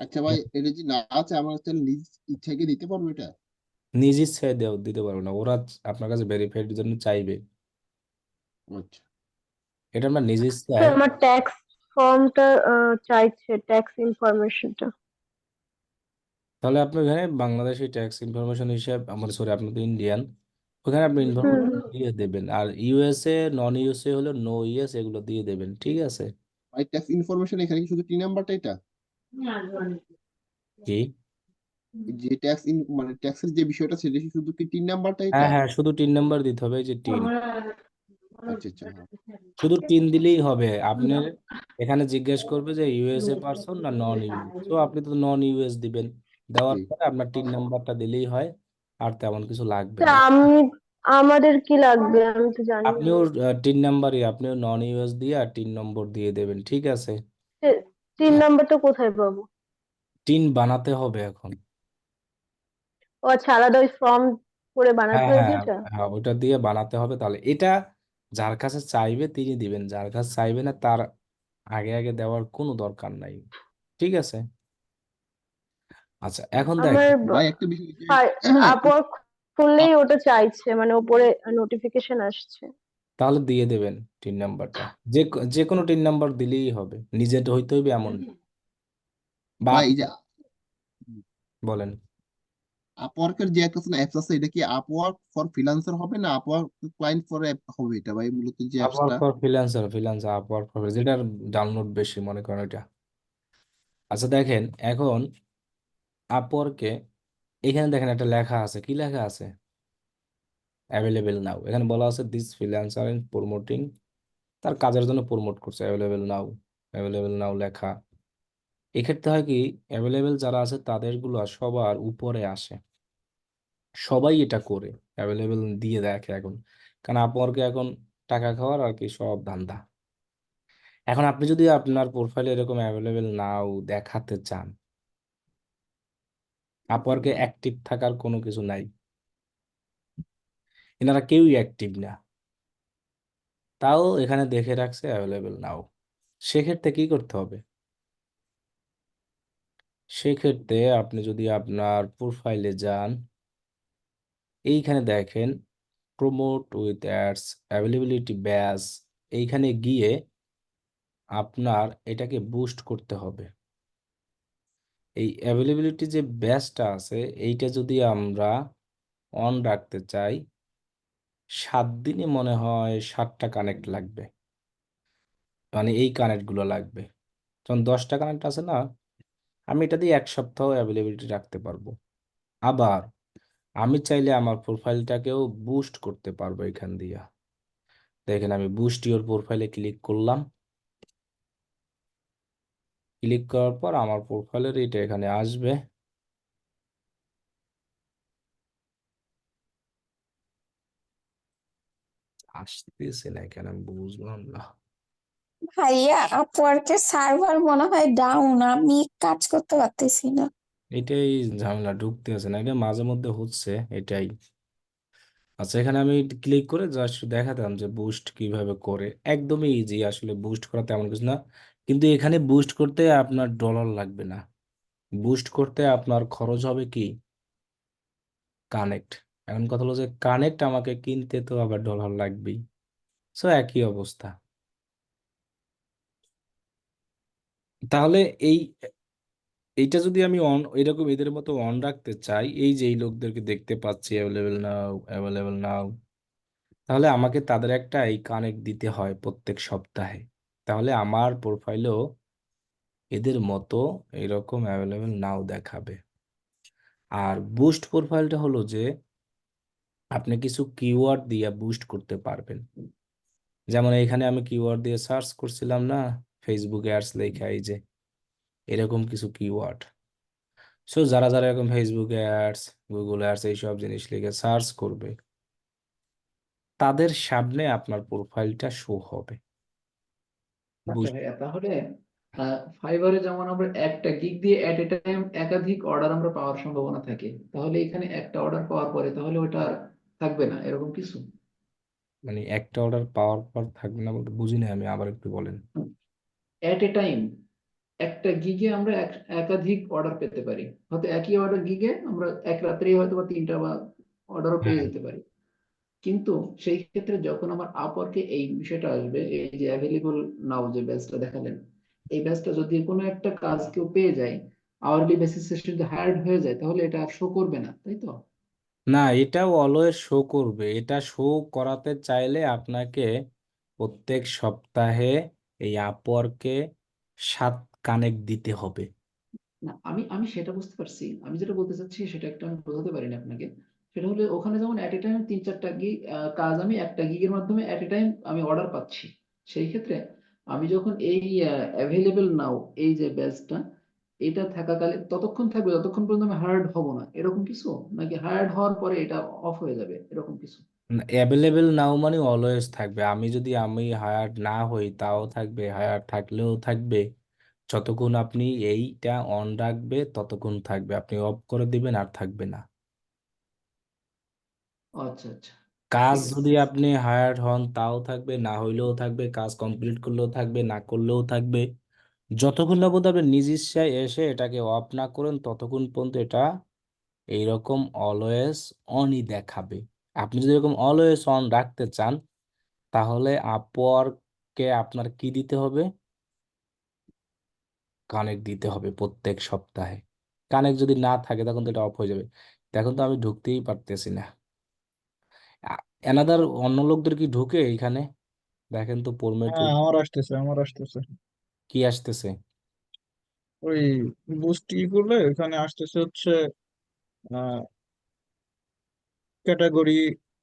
আচ্ছা ভাই, এটা যদি না আছে আমার কাছে নিজ ইচ্ছাকে দিতে পারবো এটা? নিজ ইচ্ছায় দিতে পারবো না, ওরা আপনার কাছে ভেরিফাইড জন্য চাইবে। আচ্ছা। এটা আমরা নিজ স্যার ইচ্ছায়। আমার ট্যাক্স ফর্মটা চাইছে, ট্যাক্স ইনফরমেশনটা। তাহলে আপনি ওখানে বাংলাদেশি ট্যাক্স ইনফরমেশন হিসাব, আমার সরি আপনি তো ইন্ডিয়ান, ওখানে আপনি হুম ইনফরমেশন হুম। দিয়ে দেবেন। আর ইউএসএ নন ইউএসএ হলো নো ইয়েস, এগুলো দিয়ে দেবেন। ঠিক আছে, ভাই ট্যাক্স ইনফরমেশন এখানে কি শুধু টি নাম্বারটা এটা? কি? যে ট্যাক্স মানে ট্যাক্সের যে বিষয়টা সেটা কি শুধু কি 3 নাম্বারটা হ্যাঁ এটা? হ্যাঁ, শুধু 3 নাম্বার দিতে হবে, এই যে 3। আচ্ছা আচ্ছা হ্যাঁ। শুধু টিন দিলেই হবে। আপনার এখানে জিজ্ঞেস করবে যে ইউএসএ পারসন না নন ইউএস, তো আপনি তো নন ইউএস দিবেন। দেওয়ার জি পরে আপনার টিন নাম্বারটা দিলেই হয়, আর তেমন কিছু লাগবে তা না। আমাদের কি লাগবে আমি তো জানি না। আপনিও টিন নাম্বারই, আপনিও নন ইউএস দিয়ে আর টিন নম্বর দিয়ে দেবেন, ঠিক আছে? তিন নাম্বারটা কোথায় পাবো? টিন বানাতে হবে এখন। ও আচ্ছা, আলাদা ওই ফর্ম করে বানাতে হ্যাঁ হবে হ্যাঁ এটা? হ্যাঁ, ওইটা দিয়ে বানাতে হবে। তাহলে এটা যার কাছে চাইবে তিনি দিবেন, যার কাছে চাইবে না তার আগে আগে দেওয়ার কোনো দরকার নাই, ঠিক আছে? আচ্ছা এখন আমার দেখেন, ভাই একটা বিষয় যে হ্যাঁ, আপওয়ার্ক খুললেই ওটা চাইছে, মানে উপরে নোটিফিকেশন আসছে। তাহলে দিয়ে দেবেন টিন নাম্বারটা। যে কোনো টিন নাম্বার দিলেই হবে, নিজের হইতে হইবে এমন না। বা ভাই এই যে বলেন। আপওয়ার্কের যে একটা অ্যাপস আছে, এটা কি আপওয়ার্ক ফর ফ্রিল্যান্সার হবে না আপওয়ার্ক ক্লায়েন্ট ফর অ্যাপ হবে? এটা ভাই মূলত যে আপওয়ার্ক অ্যাপসটা। ফর ফ্রিল্যান্সার, আপওয়ার্ক ফর যেটার ডাউনলোড বেশি মনে করেন এটা। আচ্ছা দেখেন এখন আপওয়ার্কে এখানে দেখেন একটা লেখা আছে, কি লেখা আছে? অ্যাভেলেবেল নাও। এখানে বলা আছে দিস ফ্রিল্যান্সার ইন প্রমোটিং, তার কাজের জন্য প্রমোট করছে অ্যাভেলেবেল নাও। অ্যাভেলেবেল নাও লেখা, এক্ষেত্রে হয় কি, অ্যাভেলেবেল যারা আছে তাদেরগুলো সবার উপরে আসে, সবাই এটা করে অ্যাভেলেবেল দিয়ে দেখে এখন। কারণ আপওয়ার্কে এখন টাকা খাওয়ার আর কি সব ধান্দা। এখন আপনি যদি আপনার প্রোফাইলে এরকম অ্যাভেলেবেল নাও দেখাতে চান, আপওয়ার্কে অ্যাক্টিভ থাকার কোনো কিছু নাই, এনারা কেউই অ্যাক্টিভ না, তাও এখানে দেখে রাখছে অ্যাভেলেবেল নাও। সেক্ষেত্রে কি করতে হবে? সেক্ষেত্রে আপনি যদি আপনার প্রোফাইলে যান, এইখানে দেখেন প্রমোট উইথ অ্যাডস অ্যাভেলেবিলিটি ব্যাস, এইখানে গিয়ে আপনার এটাকে বুস্ট করতে হবে। এই অ্যাভেলেবিলিটি যে ব্যাসটা আছে, এইটা যদি আমরা অন রাখতে চাই, 7 দিনে মনে হয় 7টা কানেক্ট লাগবে, মানে এই কানেক্টগুলো লাগবে। যখন 10টা কানেক্ট আছে না, আমি এটা দিয়ে 1 সপ্তাহ অ্যাভেলেবিলিটি রাখতে পারবো। আবার আমি চাইলে আমার প্রোফাইলটাকেও বুস্ট করতে পারবো এখান দিয়ে। দেখেন আমি বুস্ট ইওর প্রোফাইলে ক্লিক করলাম, ক্লিক করার পর আমার প্রোফাইলের এটা এখানে আসবে। আসতেছে না কেন আমি বুঝলাম না। ভাইয়া আপওয়ার্কের সার্ভার মনে হয় ডাউন, আমি কাজ করতে পারতেছি না। এটাই ঝামেলা, ঢুকতে আছে না, এটা মাঝে মধ্যে হচ্ছে এটাই। আচ্ছা এখানে আমি ক্লিক করে জাস্ট দেখাতাম যে বুস্ট কিভাবে করে, একদমই ইজি আসলে বুস্ট করা তেমন কিছু না। কিন্তু এখানে বুস্ট করতে আপনার ডলার লাগবে না, বুস্ট করতে আপনার খরচ হবে কি কানেক্ট। এখন কথা হলো যে কানেক্ট আমাকে কিনতে তো আবার ডলার লাগবেই, সো একই অবস্থা। তাহলে এই এইটা যদি আমি অন এরকম এদের মতো অন রাখতে চাই, এই যে এই লোকদেরকে দেখতে পাচ্ছি অ্যাভেলেবেল নাও অ্যাভেলেবেল নাও, তাহলে আমাকে তাদের একটা এই কানেক্ট দিতে হয় প্রত্যেক সপ্তাহে। তাহলে আমার প্রোফাইলেও এদের মতো এরকম অ্যাভেলেবেল নাও দেখাবে। আর বুস্ট প্রোফাইলটা হলো যে আপনি কিছু কিওয়ার্ড দিয়ে বুস্ট করতে পারবেন। যেমন এখানে আমি কিওয়ার্ড দিয়ে সার্চ করছিলাম না, ফেসবুক অ্যাডস লেখা, এই যে এরকম কিছু কিওয়ার্ড। সো যারা যারা এরকম ফেসবুক অ্যাডস, গুগল অ্যাডস এইসব জিনিস লিখে সার্চ করবে, তাদের সামনে আপনার প্রোফাইলটা শো হবে। আচ্ছা ভাইয়া, তাহলে ফাইবারে যেমন আমরা একটা গিগ দিয়ে এট এ টাইম একাধিক অর্ডার আমরা পাওয়ার সম্ভাবনা থাকে, তাহলে এখানে একটা অর্ডার পাওয়ার পরে তাহলে ওটা থাকবে না এরকম কিছু? মানে একটা অর্ডার পাওয়ার পর থাকবে না বলতে বুঝি না আমি, আবার একটু বলেন। এট এ টাইম একটা গিগে আমরা একাধিক অর্ডার পেতে পারি, হয়তো একই অর্ডার গিগে আমরা এক রাত্রেই হয়তো বা 3টা বা অর্ডারও পেয়ে হ্যাঁ, যেতে পারি। কিন্তু সেই ক্ষেত্রে যখন আমার আপওয়ার্কে এই বিষয়টা আসবে, এই যে অ্যাভেলেবল নাও যে ব্যাচটা দেখালেন, এই ব্যাচটা যদি কোনো একটা কাজ কেউ পেয়ে যায়, আওয়ারলি বেসিসে যদি হায়ার্ড হয়ে যায়, তাহলে এটা আর শো করবে না, তাই তো? না এটাও অলওয়েজ শো করবে। এটা শো করাতে চাইলে আপনাকে প্রত্যেক সপ্তাহে এই আপওয়ার্কে 7 কানেক্ট দিতে হবে। না, আমি আমি সেটা বুঝতে পারছি, আমি যেটা বলতে চাচ্ছি সেটা একটা আমি বোঝাতে পারিনি আপনাকে। সেটা হলো ওখানে যেমন এট এ টাইম 3-4টা গিগ কাজ আমি একটা গিগের মাধ্যমে এট এ টাইম আমি অর্ডার পাচ্ছি। সেই ক্ষেত্রে আমি যখন এই অ্যাভেলেবল নাও এই যে ব্যাচটা এটা থাকাকালে ততক্ষণ থাকবে যতক্ষণ পর্যন্ত আমি হায়ার্ড হব না, এরকম কিছু, নাকি হায়ার্ড হওয়ার পরে এটা অফ হয়ে যাবে এরকম কিছু? অ্যাভেলেবেল নাও মানে অলওয়েজ থাকবে। আমি হায়ার না হই তাও থাকবে, হায়ার থাকলেও থাকবে। যতক্ষণ আপনি এইটা অন রাখবে ততক্ষণ থাকবে, আপনি অফ করে দিবেন আর থাকবে না। আচ্ছা আচ্ছা, কাজ ঠিক আছে। যদি আপনি হায়ার হন তাও থাকবে, না হইলেও থাকবে, কাজ কমপ্লিট করলেও থাকবে, না করলেও থাকবে। যতক্ষণ না পর্যন্ত আপনি নিজ ইচ্ছায় এসে এটাকে অফ না করেন ততক্ষণ পর্যন্ত এটা এইরকম অলওয়েজ অনই দেখাবে। আপনি যদি এরকম অলওয়েজ অন রাখতে চান তাহলে আপওয়ার্ককে আপনার কি দিতে হবে? কানেক্ট দিতে হবে প্রত্যেক সপ্তাহে। কানেক্ট যদি না থাকে তখন তো এটা অফ হয়ে যাবে। দেখুন তো আমি ঢুকতেই পারতেছি না। এনাদার অন্য লোকদের কি ঢুকে এইখানে? দেখেন তো ফরম্যাট হ্যাঁ, আমার আসতেছে। কি আসতেছে? ওই বুস্ট কি করলে ওখানে আসতেছে হচ্ছে ক্যাটাগরি,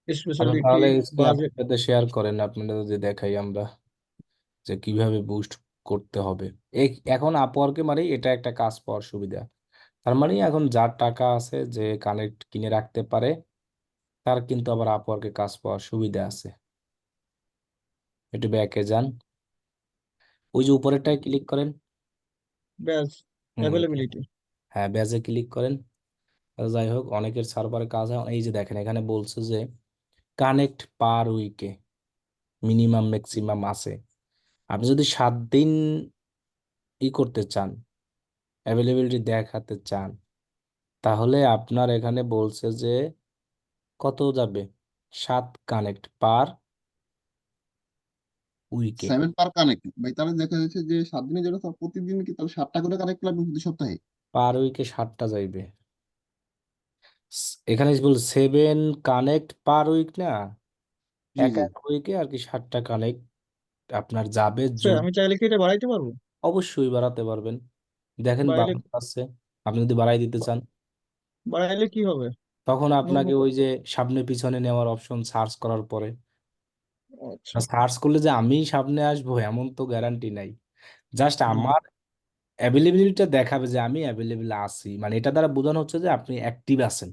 আচ্ছা স্পেশালিটি, তাহলে স্ক্রিন বাজেট। আপনার সাথে শেয়ার করেন, আপনাদের যদি দেখাই আমরা যে কিভাবে বুস্ট করতে হবে। এখন আপওয়ার্কে মানে এটা একটা কাজ পাওয়ার সুবিধা। তার মানে এখন যার টাকা আছে, যে কানেক্ট কিনে রাখতে পারে, তার কিন্তু আবার আপওয়ার্কে কাজ পাওয়ার সুবিধা আছে। একটু ব্যাকে যান, ওই যে উপরেরটায় ক্লিক করেন। ব্যাস, হুম, অ্যাভেলেবিলিটি। হ্যাঁ ব্যাজে ক্লিক করেন। যাই হোক, অনেকের সার্ভারে কাজ হয়। এই যে দেখেন এখানে বলছে যে কানেক্ট পার উইকে মিনিমাম ম্যাক্সিমাম আছে। আপনি যদি 7 দিন করতে চান, অ্যাভেলেবিলিটি দেখাতে চান, তাহলে আপনার এখানে বলছে যে কত যাবে? 7 কানেক্ট পার উইকে। 7 পার কানেক্ট ভাই, তাহলে দেখা যাচ্ছে যে 7 দিনের জন্য তো প্রতিদিন কি তাহলে 7টা করে কানেক্ট লাগবে প্রতি সপ্তাহে? পার উইকে 7টা যাইবে। এখানে বল 7 কানেক্ট পার উইক না, জি এক জি। এক উইকে আর কি 7টা কানেক্ট আপনার যাবে। আচ্ছা, আমি চাইলে কি এটা বাড়াইতে পারবো? অবশ্যই বাড়াতে পারবেন। দেখেন বাড়াইলে বাড়ানো আছে, আপনি যদি বাড়াই দিতে চান বাড়াইলে কি হবে? তখন আপনাকে নতুন- ওই যে সামনে পিছনে নেওয়ার অপশন, সার্চ করার পরে আচ্ছা। সার্চ করলে যে আমি সামনে আসবো এমন তো গ্যারান্টি নাই। জাস্ট হুম। আমার অ্যাভেলেবিলিটিটা দেখাবে যে আমি অ্যাভেলেবল আছি, মানে এটা দ্বারা বোঝানো হচ্ছে যে আপনি অ্যাক্টিভ আছেন,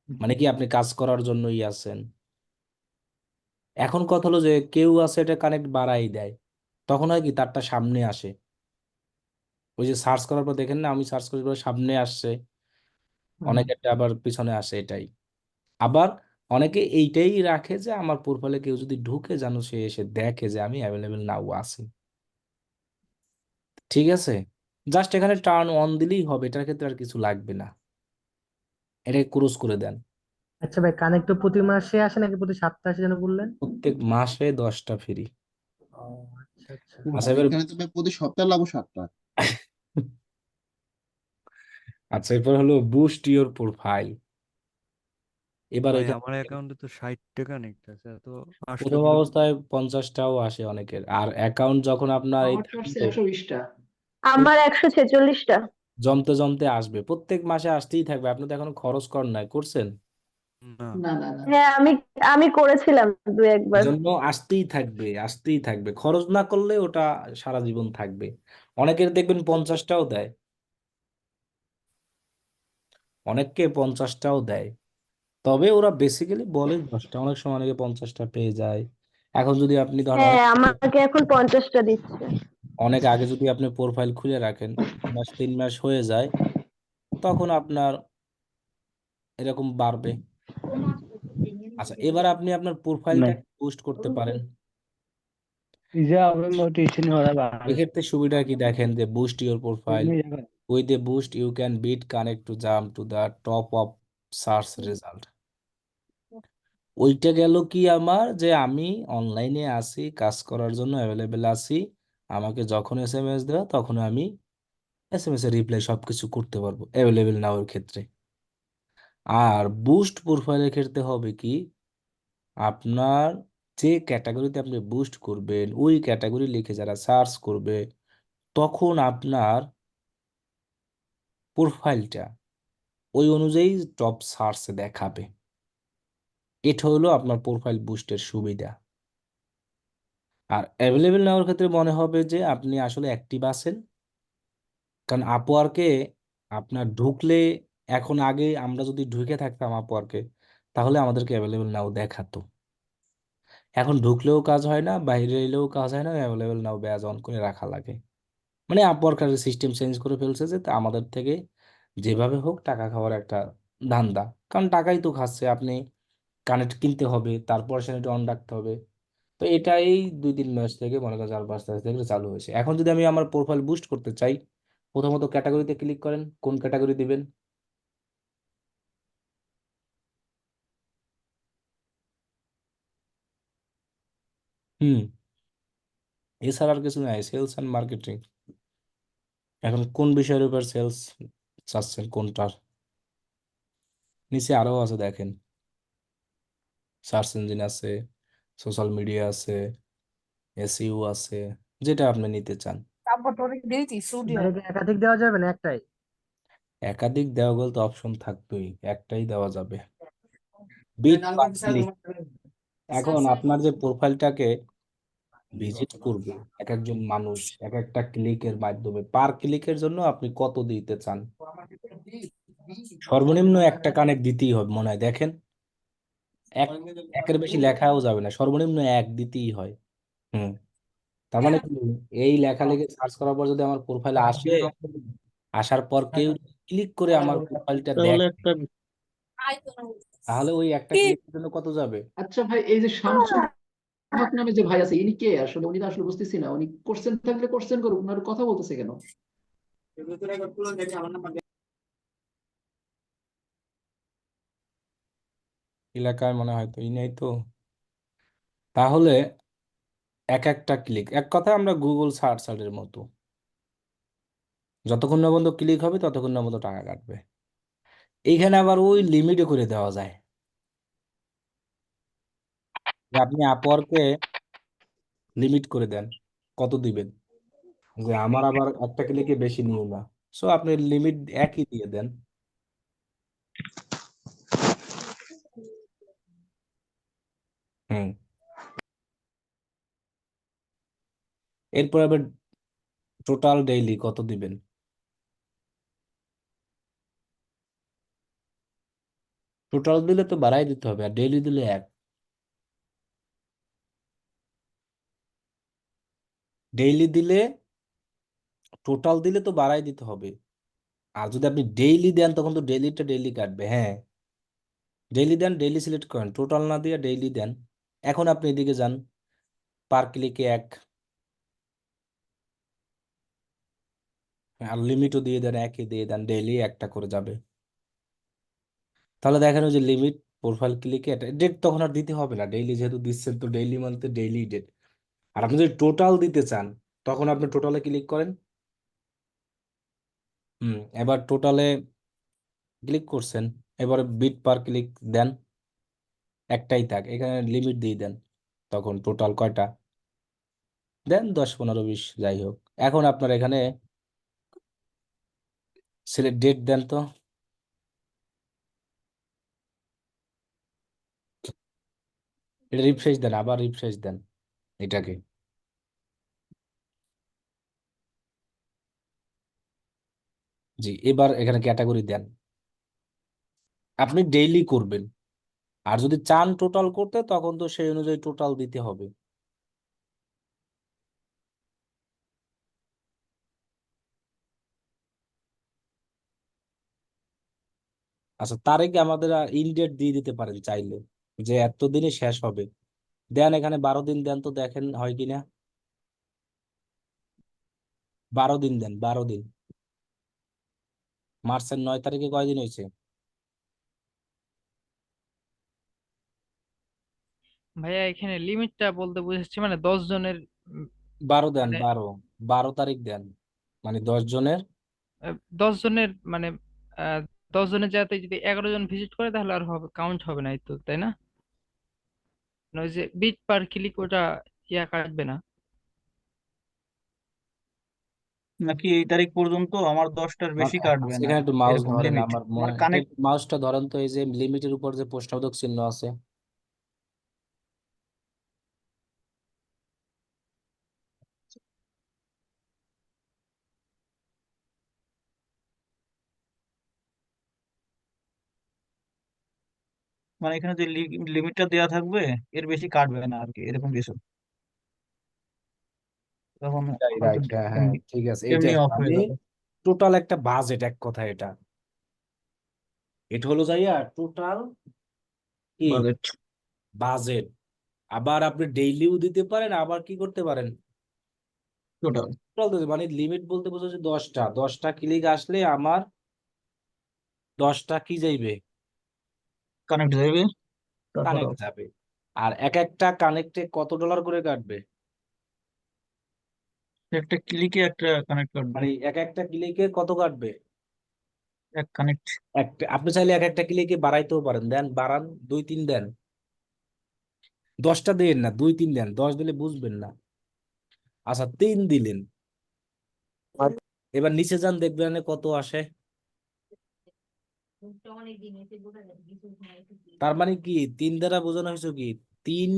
মানে কি আপনি কাজ করার জন্যই আছেন। এখন কথা হলো যে কেউ আছে এটা কানেক্ট বাড়াই দেয়, তখন হয় কি তারটা সামনে আসে। ওই যে সার্চ করার পর দেখেন না, আমি সার্চ করার পর সামনে আসছে, হুম। অনেকেরটা আবার পিছনে আসে এটাই। আবার অনেকে এইটাই রাখে যে আমার প্রোফাইলে কেউ যদি ঢুকে জানো সে এসে দেখে যে আমি অ্যাভেলেবেল নাও আছি। ঠিক আছে, জাস্ট এখানে টার্ন অন দিলেই হবে, এটার ক্ষেত্রে আর কিছু লাগবে না। এটাকে ক্রস করে দেন। আচ্ছা ভাই, কানেক্ট তো প্রতি মাসে আসে নাকি প্রতি সপ্তাহে আসে যেন বললেন? প্রত্যেক মাসে 10টা ফ্রি। ও, আচ্ছা আচ্ছা। আচ্ছা এবার এখানে তো ভাই প্রতি সপ্তাহে লাগবে 7টা। আচ্ছা এরপর হলো বুস্ট ইওর প্রোফাইল। এবার ভাই এখানে আমার অ্যাকাউন্টে তো 60 কানেক্ট আছে, তো আসলো প্রথম কিভাবে? অবস্থায় 50টাও আসে অনেকের, আর অ্যাকাউন্ট যখন আপনার এই আমার তো আসছে থাকবে 120টা। আমার 146টা। জমতে জমতে আসবে, প্রত্যেক মাসে আসতেই থাকবে। আপনি তো এখনো খরচ করেন নাই, করছেন? না। না না না। হ্যাঁ, আমি করেছিলাম দু একবার। জন্য আসতেই থাকবে, আসতেই থাকবে। খরচ না করলে ওটা সারা জীবন থাকবে। অনেকের দেখবেন 50টাও দেয়, অনেককে 50টাও দেয়। তবে ওরা বেসিক্যালি বলে 10টা, অনেক সময় অনেকে 50টা পেয়ে যায়। এখন যদি আপনি ধরেন হ্যাঁ, অনেক আমাকে এখন 50টা দিচ্ছে। অনেক আগে যদি আপনি প্রোফাইল খুলে রাখেন, 2 মাস 3 মাস হয়ে যায়, তখন আপনার এরকম বাড়বে। আচ্ছা এবার আপনি আপনার প্রোফাইলটা বুস্ট করতে পারেন। এক্ষেত্রে সুবিধা কি দেখেন, যে boost your profile with a boost you can bid connect to jump to the top of search result. ওইটা গেল কি আমার, যে আমি অনলাইনে আছি, কাজ করার জন্য অ্যাভেলেবেল আছি, আমাকে যখন SMS দেওয়া তখন আমি SMS এর রিপ্লাই সবকিছু করতে পারবো অ্যাভেলেবেল নাও এর ক্ষেত্রে। আর বুস্ট প্রোফাইলের ক্ষেত্রে হবে কি, আপনার যে ক্যাটাগরিতে আপনি বুস্ট করবেন ওই ক্যাটাগরি লিখে যারা সার্চ করবে, তখন আপনার প্রোফাইলটা ওই অনুযায়ী টপ সার্চে দেখাবে। এটা হলো আপনার প্রোফাইল বুস্টের সুবিধা। আর অ্যাভেলেবেল নেওয়ার ক্ষেত্রে মনে হবে যে আপনি আসলে অ্যাক্টিভ আছেন, কারণ আপওয়ার্কে আপনার ঢুকলে, এখন আগে আমরা যদি ঢুকে থাকতাম আপওয়ার্কে, তাহলে আমাদেরকে অ্যাভেলেবেল নাও দেখাতো। এখন ঢুকলেও কাজ হয় না, বাইরে এলেও কাজ হয় না, অ্যাভেলেবেল নাও ব্যাজ অন করে রাখা লাগে। মানে আপওয়ার্কার সিস্টেম চেঞ্জ করে ফেলছে যে তা আমাদের থেকে যেভাবে হোক টাকা খাওয়ার একটা ধান্দা। কারণ টাকাই তো খাচ্ছে, আপনি কানেক্ট কিনতে হবে, তারপর সেটা অন রাখতে হবে। তো এটা এই 2-3 মাস থেকে, মনে করেন 4-5 মাস থেকে চালু হয়েছে। এখন যদি আমি আমার প্রোফাইল বুস্ট করতে চাই, প্রথমত ক্যাটাগরিতে ক্লিক করেন, কোন ক্যাটাগরি দিবেন। হুম, এছাড়া আর কিছু নাই, সেলস অ্যান্ড মার্কেটিং। এখন কোন বিষয়ের উপর সেলস চাচ্ছেন, কোনটার? নিচে আরো আছে দেখেন, সার্চ ইঞ্জিন আছে, সোশ্যাল মিডিয়া আছে, এসইও আছে, যেটা আপনি নিতে চান। মানে কি একাধিক দেওয়া যাবে না একটাই? একাধিক দেওয়া বলতে অপশন থাকবেই, একটাই দেওয়া যাবে। Bid per click. এখন আপনার যে প্রোফাইলটাকে ভিজিট করবে এক একজন মানুষ, এক একটা ক্লিকের মাধ্যমে, পার ক্লিকের জন্য আপনি কত দিতে চান? সর্বনিম্ন একটা কানেক্ট দিতেই হবে মনে হয়, দেখেন। এক, একের বেশি লেখাও যাবে না, সর্বনিম্ন এক দিতেই হয়। হুম, তার মানে কি, এই লেখালেখি সার্চ করার পর যদি আমার প্রোফাইলে আসে, আসার পর কেউ ক্লিক করে আমার প্রোফাইলটা তাহলে দেখে, একটা তাহলে ওই একটা ক্লিকের জন্য কত যাবে? আচ্ছা ভাই, এই যে শামসুল হক নামে যে ভাই আছে, ইনি কে আসলে? উনি তো আসলে বুঝতেছি না, উনি কোশ্চেন থাকলে কোশ্চেন করুক, উনার কথা বলতেছে কেন? এলাকায় মনে হয় তো ই নেই তো। তাহলে এক একটা ক্লিক, এক কথায় আমরা গুগল সার্চের মতো, যতক্ষণ না পর্যন্ত ক্লিক হবে ততক্ষণ না পর্যন্ত টাকা কাটবে। এইখানে আবার ওই লিমিটও করে দেওয়া যায়, যে আপনি আপওয়ার্কে লিমিট করে দেন কত দিবেন, যে আমার আবার একটা ক্লিকে বেশি নিও না। সো আপনি লিমিট একই দিয়ে দেন। হুম, এরপর আবার টোটাল ডেইলি কত দিবেন। টোটাল দিলে তো বাড়াই দিতে হবে, আর ডেইলি দিলে এক। ডেইলি দিলে, টোটাল দিলে তো বাড়াই দিতে হবে। আর যদি আপনি ডেইলি দেন তখন তো ডেইলিটা ডেইলি কাটবে। হ্যাঁ, ডেইলি দেন, ডেইলি সিলেক্ট করেন, টোটাল না দিয়ে ডেইলি দেন। এখন আপনি এদিকে যান, পার ক্লিকে এক, আর লিমিটও দিয়ে দেন, একই দিয়ে দেন, ডেইলি একটা করে যাবে। তাহলে দেখেন ওই যে লিমিট, প্রোফাইল ক্লিকে ডেট তখন আর দিতে হবে না, ডেইলি যেহেতু দিচ্ছেন তো ডেইলি মানতে ডেইলি ডেট। আর আপনি যদি টোটাল দিতে চান, তখন আপনি টোটালে ক্লিক করেন। এবার টোটালে ক্লিক করছেন, এবারে বিট পার ক্লিক দেন, একটাই থাক, এখানে লিমিট দিয়ে দেন, তখন টোটাল কয়টা দেন, 10, 15, 20 যাই হোক। এখন আপনার এখানে সিলেক্ট ডেট দেন তো, এটা রিফ্রেশ দেন, আবার রিফ্রেশ দেন এটাকে। জি, এবার এখানে ক্যাটাগরি দেন, আপনি ডেইলি করবেন। আর যদি চান টোটাল করতে, তখন তো সেই অনুযায়ী টোটাল দিতে হবে। আচ্ছা, তারিখে আমাদের ইনডেট দিয়ে দিতে পারেন চাইলে, যে এতদিনে শেষ হবে। দেন এখানে 12 দিন দেন তো, দেখেন হয় কিনা। 12 দিন দেন, 12 দিন। মার্চের 9 তারিখে কয়দিন হয়েছে? ভাইয়া এখানে লিমিটটা বলতে বুঝাচ্ছি মানে 10 জনের, 12 দেন, মানে 12 তারিখ দেন, মানে 10 জনের। 10 জনের মানে 10 জনের জায়গাতে যদি 11 জন ভিজিট করে তাহলে আর হবে, কাউন্ট হবে না, এই তো তাই না? মানে ওই যে বিট পার ক্লিক ওটা ইয়া কাটবে না। নাকি এই তারিখ পর্যন্ত আমার 10টার বেশি কাটবে না, সেখানে একটু মাউস এরকম ধরেন, লিমিট আমার মনে মানে হয় কানেক্ট। মাউসটা ধরেন তো, এই যে লিমিটের উপর যে প্রশ্নবোধক চিহ্ন আছে, মানে এখানে যে লিমিটটা দেওয়া থাকবে এর বেশি কাটবে না আর কি, এরকম কিছু। তখন হয়তো রাইট, হ্যাঁ হ্যাঁ এমনি ঠিক আছে, এমনি এইটাই অফ হয়ে মানে যাবে। টোটাল একটা বাজেট, এক কথা এটা, এটা হলো যাইয়া টোটাল কি বাজেট বাজেট। আবার আপনি ডেইলিও দিতে পারেন, আবার কি করতে পারেন, টোটাল টোটাল দিতে, মানে লিমিট বলতে বোঝাচ্ছে 10টা ক্লিক আসলে আমার 10টা কি যাইবে, কানেক্ট যাবে, তারপর কানেক্ট যাবে। আর এক একটা কানেক্টে কত ডলার করে কাটবে, একটা ক্লিকে একটা কানেক্ট করবে, মানে এক একটা ক্লিকে কত কাটবে, এক কানেক্ট। একটা, আপনি চাইলে এক একটা ক্লিকে বাড়াইতেও পারেন, দেন বাড়ান, 2-3 দেন, 10টা দেন না, 2-3 দেন, 10 দিলে বুঝবেন না। আচ্ছা 3 দিলেন, এবার নিচে যান, দেখবেন কত আসে। তার মানে কি 3 দ্বারা বোঝানো হয়েছে কি, 3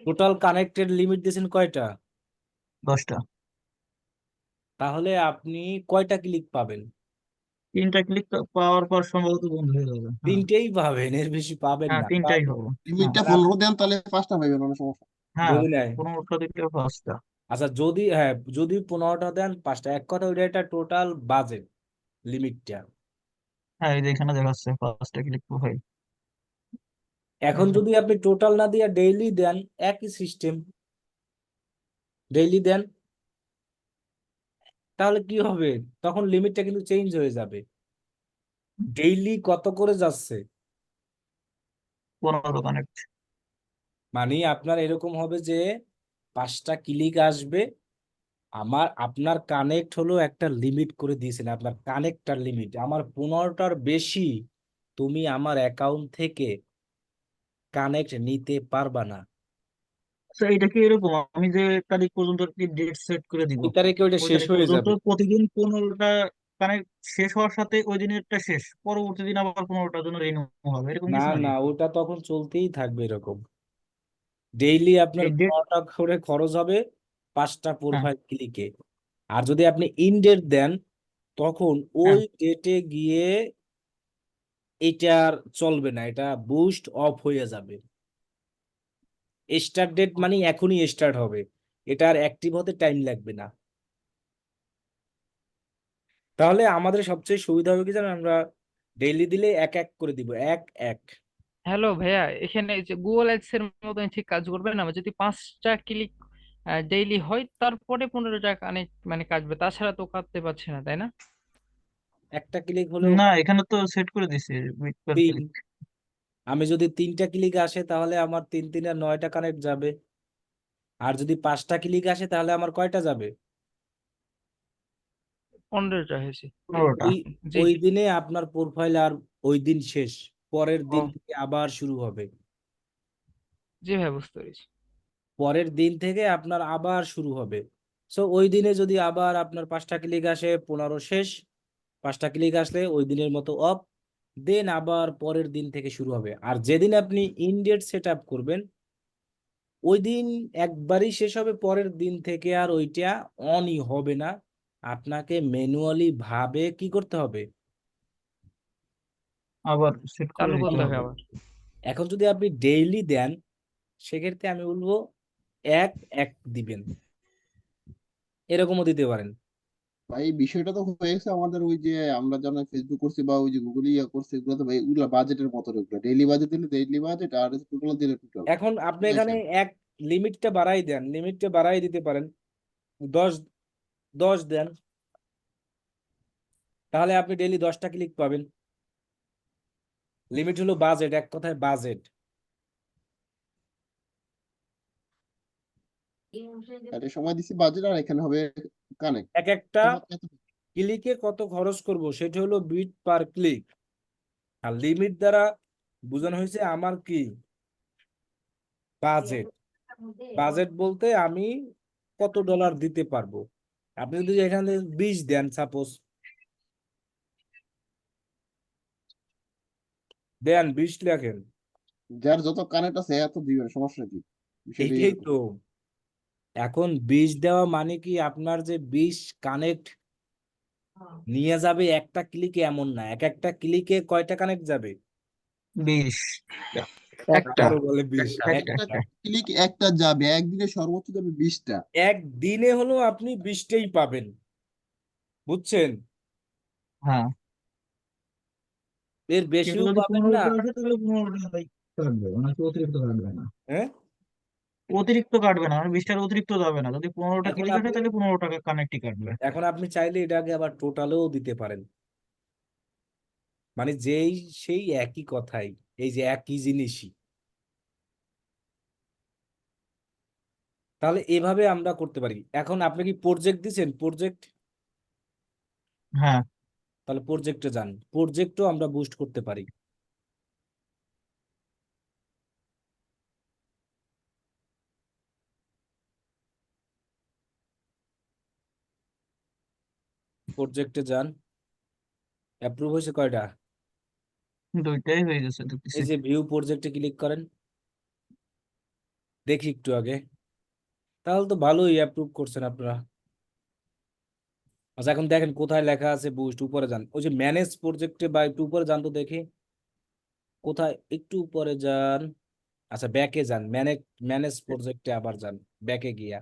টোটাল কানেক্টেড লিমিট দিয়েছেন কয়টা, 10টা। তাহলে আপনি কয়টা ক্লিক পাবেন, 3টা ক্লিক পাওয়ার পর সম্ভবত বন্ধ হয়ে যাবে। হ্যাঁ, 3টেই পাবেন, এর বেশি পাবেন হ্যাঁ না। 3টাই হবে। হ্যাঁ, লিমিটটা মানে 15 দেন তাহলে 5টা পাইবেন, কোনো সমস্যা হ্যাঁ বুঝি নাই। 15টা দিলে 5টা। আচ্ছা যদি, হ্যাঁ যদি 15টা দেন 5টা, এক কথা ওইটা একটা টোটাল বাজেট লিমিটটা। হ্যাঁ এই যে এখানে দেখাচ্ছে 5টা ক্লিক প্রোফাইল। এখন যদি আপনি টোটাল না দিয়ে ডেইলি দেন, একই সিস্টেম, ডেইলি দেন, তাহলে কি হবে, তখন লিমিটটা কিন্তু চেঞ্জ হয়ে যাবে। ডেইলি কত করে যাচ্ছে, 15 কানেক্ট। মানে আপনার এরকম হবে যে 5টা ক্লিক আসবে, আপনার কানেক্ট হলো একটা লিমিট করে দিয়েছেন, আপনার কানেক্টার লিমিট, আমার 15টার বেশি তুমি আমার অ্যাকাউন্ট থেকে কানেক্ট নিতে পারবা না। আচ্ছা এটা কি এরকম, আমি যে তারিখ পর্যন্ত ডেট সেট করে দিব, ওই তারিখে ওইটা ওই শেষ তারিখ হয়ে পর্যন্ত যাবে। প্রতিদিন 15টা কানেক্ট শেষ হওয়ার সাথে ওই দিনেরটা শেষ, পরবর্তী দিন আবার 15টার জন্য রিনিউ হবে, এরকম না কিছু না, নাকি? ওটা তখন চলতেই থাকবে এরকম, ডেইলি আপনার এই ডেট। 15টা করে খরচ হবে 5টা হ্যাঁ প্রোফাইল ক্লিকে। আর যদি আপনি ইনডেট দেন, তখন হ্যাঁ। ওই ডেটে গিয়ে এটার চলবে না, এটা বুস্ট অফ হয়ে যাবে। স্টার্ট ডেট মানে এখনই স্টার্ট হবে, এটার অ্যাক্টিভ হতে টাইম লাগবে না। তাহলে আমাদের সবচেয়ে সুবিধা হবে কি জানেন, আমরা ডেইলি দিলে এক এক করে দিব, এক এক। হ্যালো ভাইয়া, এখানে যে গুগল অ্যাডস এর মতন ঠিক কাজ করবে না? যদি 5টা ক্লিক ডেইলি হয়, তারপরে 15টা কানেক্ট মানে কাটবে, তাছাড়া তো কাটতে পারছে না, তাই না? একটা ক্লিক হলেও না এখানে তো সেট করে দিছি বিট পার 3, ক্লিক। আমি যদি 3টা ক্লিক আসে তাহলে আমার 3 আর 9টা কানেক্ট যাবে। আর যদি 5টা ক্লিক আসে তাহলে আমার কয়টা যাবে, 15টা হয়েছে। 15টা। ওই জি ওই দিনে আপনার প্রোফাইল আর ওই দিন শেষ, পরের ও দিন থেকে আবার শুরু হবে। জি ভাই, বুঝতে পেরেছি। পরের দিন থেকে আপনার আবার শুরু হবে। সো ওই দিনে যদি আবার আপনার 5টা ক্লিক আসে, 15 শেষ, 5টা ক্লিক আসলে ওই দিনের মতো অফ, দেন আবার পরের দিন থেকে শুরু হবে। আর যেদিন আপনি ইনডেট সেট আপ করবেন, ওই দিন একবারই শেষ হবে, পরের দিন থেকে আর ওইটা অনই হবে না, আপনাকে ম্যানুয়ালি ভাবে কি করতে হবে, আবার সেট করে চালু দিতে করতে হবে হবে। আবার। এখন যদি আপনি ডেইলি দেন, সেক্ষেত্রে আমি বলবো এক এক দিবেন, এরকমও দিতে পারেন। ভাই। এই বিষয়টা তো হয়ে গেছে আমাদের, ওই যে আমরা যেন ফেসবুক করছি বা ওই যে গুগল ইয়া করছে, এগুলো তো ভাই ওগুলা বাজেটের মতো, ওগুলো ডেইলি বাজেট দিলে ডেইলি বাজেট, আর টোটাল দিলে টোটাল। এখন আপনি ঠিক আছে। এখানে এক লিমিটটা বাড়াই দেন, লিমিটটা বাড়াই দিতে পারেন, 10 10 দেন, তাহলে আপনি ডেইলি 10টা ক্লিক পাবেন। লিমিট হলো বাজেট, এক কথায় বাজেট। একটা সময় দিছি বাজেট, আর এখানে হবে কানেক্ট। এক একটা ক্লিকে কত খরচ করব সেটা হলো বিট পার ক্লিক। আর লিমিট দ্বারা বোঝানো হয়েছে আমার কি, বাজেট। বাজেট বলতে আমি কত ডলার দিতে পারবো। আপনি যদি এখানে 20 দেন, সাপোজ দেন 20 লেখেন, যার যত কানেক্ট আছে এত দিবেন, সমস্যা কি? বিষয়টা এইটাই এরকম। তো। এখন 20 দেওয়া মানে কি আপনার যে 20 কানেক্ট নিয়ে যাবে একটা ক্লিকে এমন না, এক একটা ক্লিকে কয়টা কানেক্ট যাবে? 20 একটা আবারও বলে 20 একটা একটা একটা। ক্লিক একটা যাবে, একদিনে সর্বোচ্চ যাবে 20টা। একদিনে হলো আপনি 20টাই পাবেন, বুঝছেন? হ্যাঁ, এর কিন্তু বেশিও যদি পাবেন না। 15টা আসে তাহলে 15টা কাটবে, নাকি অতিরিক্ত কাটবে না? হ্যাঁ, অতিরিক্ত কাটবে না, মানে 20টার অতিরিক্ত যাবে না। যদি 15টা এখন ক্লিক আসে আপনি তাহলে 15 টাকা কানেক্টই কাটবে। এখন আপনি চাইলে এটাকে আবার টোটালেও দিতে পারেন, মানে যেই সেই একই কথাই, এই যে একই জিনিসই। তাহলে এভাবে আমরা করতে পারি। এখন আপনি কি প্রজেক্ট দিছেন? প্রজেক্ট, হ্যাঁ, তাহলে প্রজেক্টে যান, প্রজেক্টও আমরা বুস্ট করতে পারি। প্রজেক্টে যান, অ্যাপ্রুভ হয়েছে কয়টা? দুইটাই হয়ে গেছে দেখতেছি। এই যে ভিউ প্রজেক্টে ক্লিক করেন, দেখি একটু আগে। তাহলে তো ভালোই অ্যাপ্রুভ করছেন আপনারা। আচ্ছা, এখন দেখেন কোথায় লেখা আছে বুস্ট, উপরে যান, ওই যে ম্যানেজ প্রজেক্টে, বা একটু উপরে যান তো দেখি কোথায়, একটু উপরে যান। আচ্ছা, ব্যাকে যান, ম্যানেজ ম্যানেজ প্রজেক্টে আবার যান, ব্যাকে গিয়া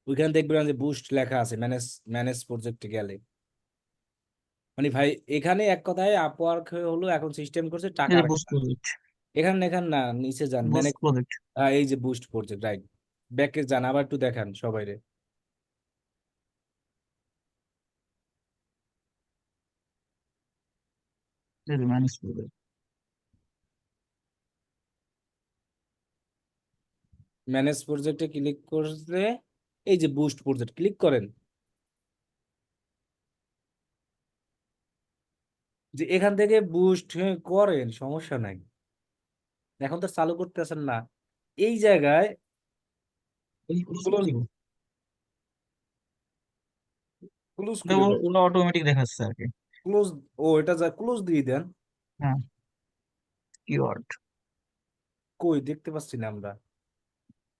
ওইখানে দেখবেন যে বুস্ট লেখা আছে। ম্যানেজ ম্যানেজ প্রজেক্টে গেলে মানে ভাই, এখানে এক কথায় আপওয়ার্ক হলো এখন সিস্টেম করছে এই যে টাকার বুস্ট খেলা। প্রজেক্ট, এখানে এখানে না, নিচে যান, বুস্ট ম্যানেজ। প্রজেক্ট। এই যে বুস্ট প্রজেক্ট, রাইট। ব্যাকে যান, আবার একটু দেখান সবাইরে। এই যে ম্যানেজ প্রজেক্ট। ম্যানেজ প্রজেক্টে ক্লিক করলে এই যে বুস্ট প্রজেক্ট ক্লিক করেন, যে এখান থেকে বুস্ট করেন, সমস্যা নাই। এখন তো চালু করতেছেন না, এই জায়গায় এই close করে ক্লোজ দিব। ক্লোজ এটা করে দেন, ওগুলো অটোমেটিক দেখাচ্ছে আর কি। ক্লোজ। ও, এটা যা ক্লোজ দিয়ে দেন। হ্যাঁ, কিওয়ার্ড। কই দেখতে পাচ্ছি না আমরা।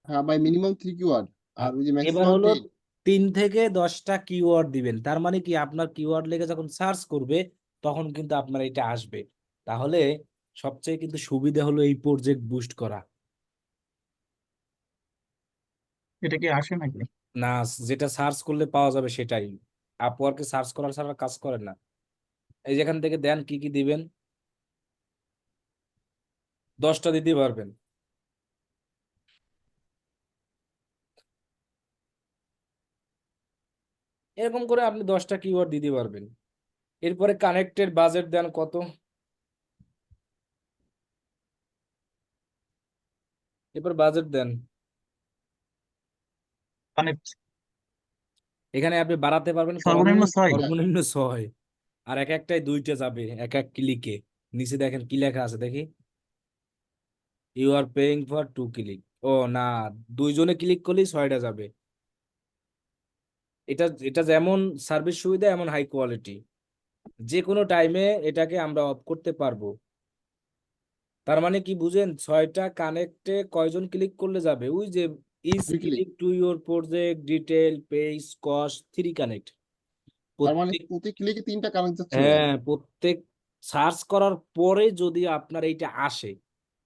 হ্যাঁ ভাই, মিনিমাম 3 কিওয়ার্ড, আর ওই যে এবার ম্যাক্সিমাম হলো 10। 3 থেকে 10টা কিওয়ার্ড দিবেন, তার মানে কি আপনার কিওয়ার্ড লেগে যখন সার্চ করবে তখন কিন্তু আপনার এটা আসবে। তাহলে সবচেয়ে কিন্তু সুবিধা হলো এই প্রজেক্ট বুস্ট করা। এটা কি আসে নাকি? না, যেটা সার্চ করলে পাওয়া যাবে সেটাই। আপওয়ার্কে সার্চ করার ছাড়া কাজ করে না। এই যেখান থেকে দেন কি কি দিবেন, 10টা দিতে পারবেন। এরকম করে আপনি 10টা কিওয়ার্ড দিতে পারবেন। এরপরে কানেক্টেড বাজেট দেন কত, এরপর বাজেট দেন। কানেক্ট এখানে আপনি বাড়াতে পারবেন কমাতে সর্বনিম্ন পারবেন, 6। সর্বনিম্ন 6। আর এক একটাই 2টা যাবে এক এক ক্লিকে। নিচে দেখেন কি লেখা আছে দেখি, you are paying for 2 click. ও না, 2 জনে ক্লিক করলেই 6টা যাবে। এটা এটা যেমন সার্ভিস সুবিধা এমন হাই কোয়ালিটি, যে কোনো টাইমে এটাকে আমরা অফ করতে পারবো। তার মানে কি বুঝেন, 6টা কানেক্টে কয়জন ক্লিক করলে যাবে, ওই যে is 3 click, click to your project detail page cost 3 connect. তার মানে প্রত্যেক, প্রতি ক্লিকে 3টা কানেক্ট যাচ্ছে ভাই। হ্যাঁ, প্রত্যেক সার্চ করার পরে যদি আপনার এইটা আসে,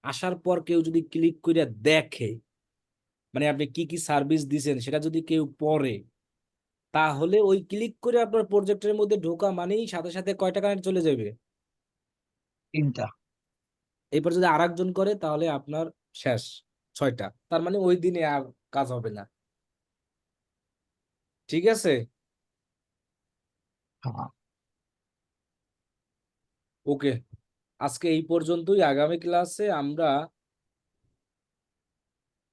আসার পর কেউ যদি ক্লিক করে দেখে, মানে আপনি কি কি সার্ভিস দিছেন সেটা যদি কেউ পড়ে, তাহলে ওই ক্লিক করে আপনার প্রজেক্টের মধ্যে ঢোকা মানেই সাথে সাথে কয়টা কানেক্ট চলে যাবে? 3টা। এরপর যদি আরেকজন করে তাহলে আপনার শেষ, 6টা। তার মানে ওই দিনে আর কাজ হবে না। ঠিক আছে, হ্যাঁ, ওকে। আজকে এই পর্যন্তই। আগামী ক্লাসে আমরা,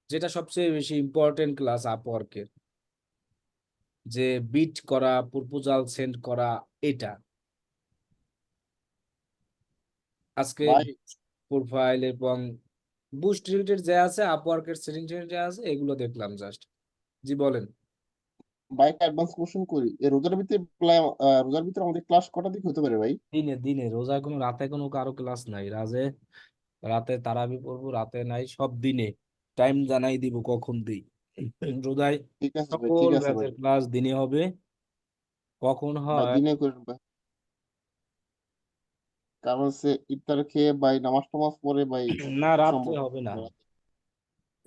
যেটা সবচেয়ে বেশি ইম্পর্টেন্ট ক্লাস আপওয়ার্কের, যে বিট করা, প্রপোজাল সেন্ড করা, এটা আজকে ভাই প্রোফাইল এবং বুস্ট রিলেটেড যা আছে, আপওয়ার্কের সেটিং যা আছে, এগুলো দেখলাম জাস্ট। জি বলেন। বাইকটা অ্যাডভান্স কোশ্চেন করি এই রোজার ভিতরে আমাদের ক্লাস কটা দিক হতে পারে ভাই? দিনে দিনে রোজায় কোনো রাতে কোনো কারো ক্লাস নাই। রাতে তারাবি পড়বো, রাতে নাই, সব দিনে টাইম জানাই দিব কখন দিই। রোজায় ঠিক আছে ভাই, সকল ঠিক আছে ভাই। ব্যাচের ক্লাস দিনে হবে। কখন ভাই হয়? দিনে করেন ভাই, কারণ হচ্ছে ইফতার খেয়ে ভাই নামাজ টামাজ পড়ে ভাই না, রাত্রে সম্ভব হবে না। না।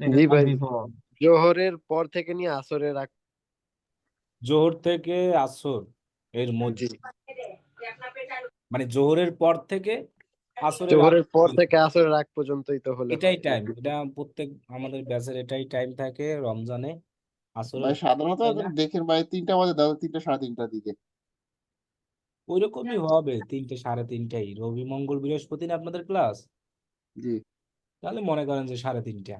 এটা জি ভাই, কনফার্ম। জোহরের পর থেকে নিয়ে আসরের আগ। জোহর থেকে আসর এর জি, মধ্যে, মানে জোহরের পর থেকে আসরের আগ জোহরের পর পর্যন্ত। থেকে আসরের আগ পর্যন্তই তো হলে এটাই হয়। টাইম, এটা প্রত্যেক আমাদের ব্যাচের এটাই টাইম থাকে রমজানে, আসরের ভাই সাধারণত তাই না? দেখেন ভাই 3টা বাজে, দাদা 3টা 3:30টার দিকে। ওইরকমই হবে, 3টে 3:30টাই। রবি মঙ্গল বৃহস্পতি না আপনাদের ক্লাস? জি তাহলে মনে করেন যে 3:30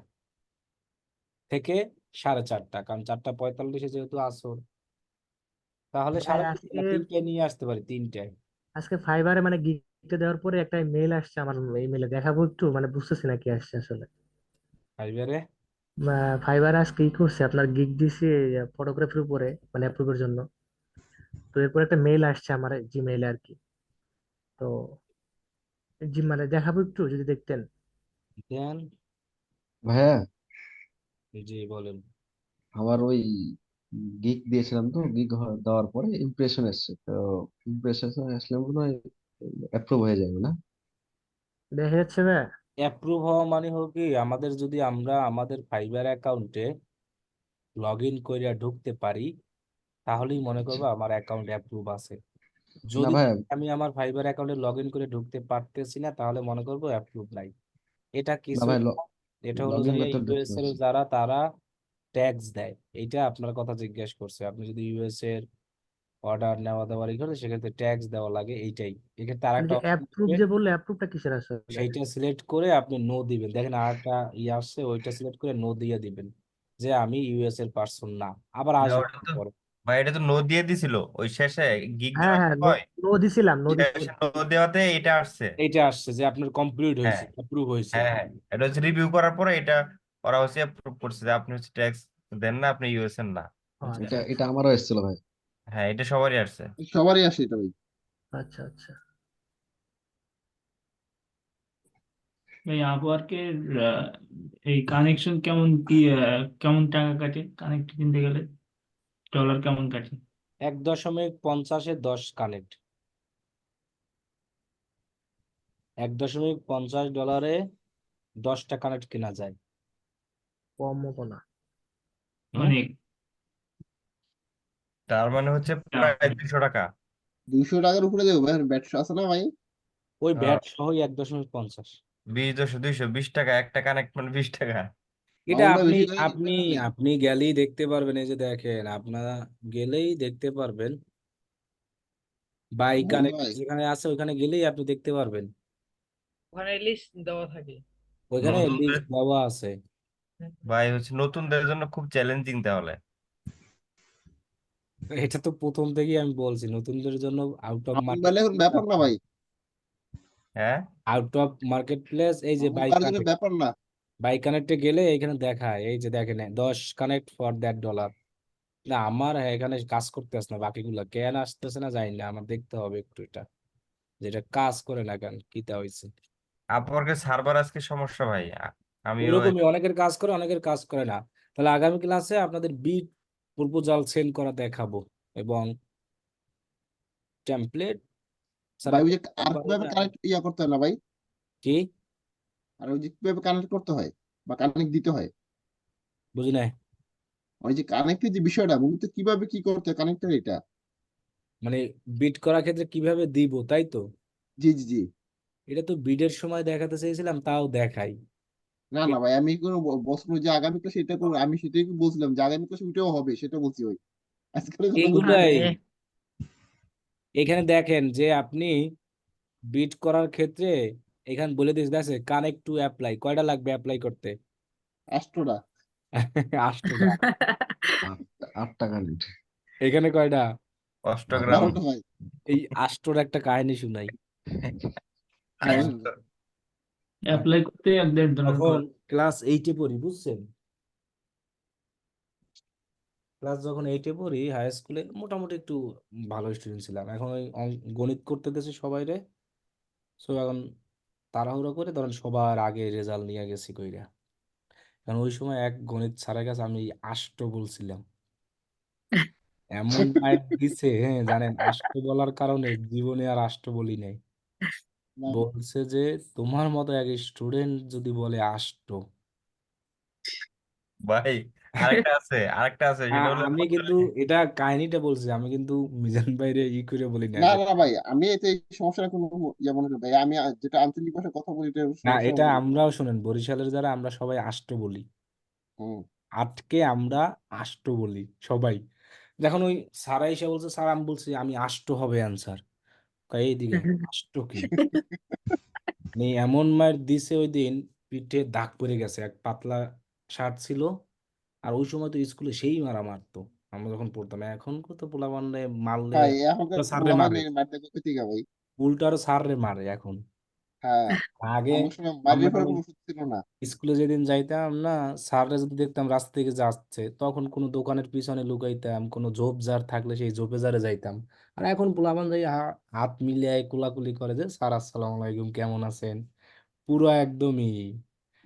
থেকে 4:30, কারণ 4:45 যেহেতু আসর, তাহলে ভাই 3:30 আজকে না 3টায় নিয়ে আসতে পারি, 3টায়। আজকে ফাইবারে মানে গিফট দেওয়ার পরে একটা মেল আসছে আমার ইমেলে, দেখাবো একটু, মানে বুঝতেছি না কি আসছে আসলে। ফাইবারে ফাইবার আজকে কি করছে, আপনার গিগ দিছে ফটোগ্রাফির উপরে, মানে অ্যাপ্রুভের জন্য। তো এরপর একটা মেল আসছে আমার জিমেইলে আর কি। তো মানে দেখাবো একটু যদি দেখতেন। দেন। ভাইয়া, জি বলেন। আমার ওই গিগ দিয়েছিলাম, তো গিগ দেওয়ার পরে ইমপ্রেশন এসছে, তো ইমপ্রেশন আসলে মনে হয় অ্যাপ্রুভ হয়ে যাবে না? দেখা যাচ্ছে ভাই। অ্যাপ্রুভ হওয়া মানে হলো কি, আমাদের যদি আমরা আমাদের ফাইবার অ্যাকাউন্টে লগ ইন করে ঢুকতে পারি, তাহলেই মনে করবো আমার অ্যাকাউন্ট অ্যাপ্রুভ আছে। না যদি ভাইয়া, আমি আমার ফাইবার অ্যাকাউন্টে লগ ইন করে ঢুকতে পারতেছি না, তাহলে মনে করবো অ্যাপ্রুভ নাই। এটা না কিছুই ভাই, না, এটা হলো লগ যে ইন করতে ঢুকতে ইউএস এর পারছি। যারা তারা ট্যাক্স দেয়। এইটা আপনার কথা জিজ্ঞেস করছে, আপনি যদি ইউএস এর অর্ডার নেওয়া দেওয়ার ই করে সেক্ষেত্রে ট্যাক্স দেওয়া লাগে এইটাই। এক্ষেত্রে আর মানে একটা যে অপশন অ্যাপ্রুভ আছে, যে বললে, অ্যাপ্রুভটা কিসের আসলে? সেইটা সিলেক্ট করে আপনি নো দিবেন। দেখেন আর একটা ইয়ে আসছে, ওইটা সিলেক্ট করে নো দিয়ে দিবেন যে আমি ইউএস এর পার্সন না, আবার না, আসবে ওটা তো পরে। ভাই, এটা তো নো দিয়ে দিছিল ওই শেষে গিগ হ্যাঁ দেওয়ার হ্যাঁ, নো সময়। নো দিছিলাম, নো শেষে দিছিলাম। নো দেওয়াতে এটা আসছে। এইটা আসছে যে আপনার কমপ্লিট হ্যাঁ, হয়েছে, অ্যাপ্রুভ হয়েছে। হ্যাঁ, হ্যাঁ, এটা হচ্ছে রিভিউ করার পরে এটা ওরা হচ্ছে অ্যাপ্রুভ করছে যে আপনি হচ্ছে ট্যাক্স দেন না, আপনি ইউএস এর না। ও বুঝছেন? আচ্ছা এটা আচ্ছা এটা আমারও এসেছিল ভাই। হ্যাঁ, এটা সবারই আসছে। সবারই আসে এটা ভাই। আচ্ছা আচ্ছা। এই আপওয়ার্কের এই কানেকশন কেমন কি কেমন টাকা কাটে কানেক্ট কিনতে গেলে ডলার কেমন কাটে? 1.50 কানেক্ট, $1.50 10টা কানেক্ট কেনা যায়। কম মতো না। হুম? অনেক তার মানে হচ্ছে প্রায় 200 টাকা। 200 টাকার উপরে দেবো ভাই, ব্যাটসা আছে না ভাই? ওই ব্যাট সহই 1.50। 20 একটা কানেক্ট মানে 20 টাকা। এটা মামুন ভাই আপনি বেশি করে আপনি নিচ্ছে না ভাই? আপনি গেলেই দেখতে পারবেন, এই যে দেখেন, আপনারা গেলেই দেখতে পারবেন, বাই মামুন কানেক্ট ভাই যেখানে আছে ওখানে গেলেই আপনি দেখতে পারবেন, ওখানে লিস্ট দেওয়া থাকে। ওইখানে নতুনদের লিস্ট দেওয়া আছে। ভাই হচ্ছে নতুনদের জন্য খুব চ্যালেঞ্জিং তাহলে। এটা তো প্রথম থেকেই আমি বলছি, নতুনদের জন্য আউট অফ মামুন মার্কেট ভাই এখন ব্যাপার না ভাই, হ্যাঁ, আউট অফ মার্কেট প্লেস, এই যে মামুন ভাইয়ের জন্য ব্যাপার না। বাই কানেক্টে গেলে এখানে দেখায়, এই যে দেখেন 10 কানেক্ট ফর দ্যাট ডলার। না আমার এখানে কাজ করতে আসে না, বাকিগুলো কেন আসতেছে না জানি না, আমার দেখতে হবে একটু এটা, যেটা কাজ করে না কেন, কিটা হয়েছে। আপওয়ার্কের সার্ভার আজকে সমস্যা ভাই। আমিও ওইরকমই, অনেকের কাজ করে অনেকের কাজ করে না। তাহলে আগামী ক্লাসে আপনাদের বিট প্রপোজাল সেন্ড করা দেখাবো, এবং টেমপ্লেট ভাই ছাড়া ওই যে করতে আর পারি কিভাবে না। কানেক্ট করতে হয় না ভাই? কি আর ওই যে কিভাবে কানেক্ট করতে হয় বা কানেক্ট দিতে হয়? বুঝি নাই? ওই যে কানেক্টের যে বিষয়টা মূলত কিভাবে কি করতে হয় কানেক্টের এটা? মানে বিট করার ক্ষেত্রে কিভাবে দিব, তাই তো? জি জি জি। এটা তো বিডের সময় দেখাতে চেয়েছিলাম, তাও দেখাই। না না ভাই, আমি কোনো বসবো যে আগামী ক্লাসে এটা করবো, আমি সেটাই বলছিলাম যে আগামী ক্লাসে ওইটাও হবে, সেটা বলছি ভাই, আজকের কথা বলছি না। এগুলাই এখানে দেখেন যে আপনি বিট করার ক্ষেত্রে এখানে বলে দিস আছে কানেক্ট টু অ্যাপ্লাই, কয়টা লাগবে অ্যাপ্লাই করতে? 8টা। 8টা। 8 টাকা নিট। এখানে কয়টা? অষ্টগ্রাম। 12টা ভাই। এই 8টার একটা কাহিনী শুনাই। অ্যাপ্লাই করতে $1.5 তখন ক্লাস 8-এ পড়ি, বুঝছেন? ক্লাস যখন 8-এ পড়ি হাই স্কুলে মোটামুটি একটু ভালো স্টুডেন্ট ছিলাম। এখন ওই গণিত করতে দেশে সবাই রে, সো এখন তাড়াহুড়ো করে ধরেন সবার আগে রেজাল্ট নিয়ে গেছি কইরা। কারণ ওই সময় এক গণিত স্যারের কাছে আমি আষ্ট বলছিলাম, এমন মাইর দিছে, হ্যাঁ জানেন, আষ্ট বলার কারণে জীবনে আর আষ্ট বলি নাই। না, বলছে যে তোমার মতো এক স্টুডেন্ট যদি বলে আষ্ট, ভাই আরেকটা আছে সেটা হলো আমি কিন্তু এটা কাহিনীটা বলছি, আমি কিন্তু মিজান বাইরে করে বলি না না যে না ভাই, আমি এতে এই সমস্যাটা কোনো ইয়ে মনে করি ভাই, আমি যেটা আঞ্চলিক ভাষায় কথা বলি এটা না, সমস্যা এটা মনে করি। আমরাও শুনেন বরিশালের যারা আমরা সবাই আষ্ট বলি, হুম। আটকে আমরা আষ্ট বলি সবাই। যখন ওই সারা এসে বলছে স্যার, আমি বলছি আমি আষ্ট হবে অ্যান্সার, এইদিকে আষ্ট কি, মানে এমন মার দিছে ওই দিন, পিঠে দাগ পড়ে গেছে, এক পাতলা শার্ট ছিল। আর ওই সময় তো স্কুলে সেই মারা মারতো আমরা যখন পড়তাম। এখন কত পোলাপানরে মারলে ভাই এখনকার স্যাররে পোলাপাইন মারে, মারতে কোথা থেকে ভাই? উল্টো আরো স্যাররে মারে এখন। হ্যাঁ, আগে আমার সময় মারিয়ে আমরা ফেরার যখন কোনো সুযোগ ছিল না। স্কুলে যেদিন যাইতাম না, স্যাররা যদি দেখতাম রাস্তা থেকে যাচ্ছে, তখন কোনো দোকানের পিছনে লুকাইতাম, কোনো ঝোপ ঝাড় থাকলে সেই ঝোপে ঝাড়ে যাইতাম। আর এখন পোলাপান যাই হাত মিলিয়ে কোলাকুলি করে যে স্যার আসসালামু আলাইকুম কেমন আছেন, পুরো একদমই।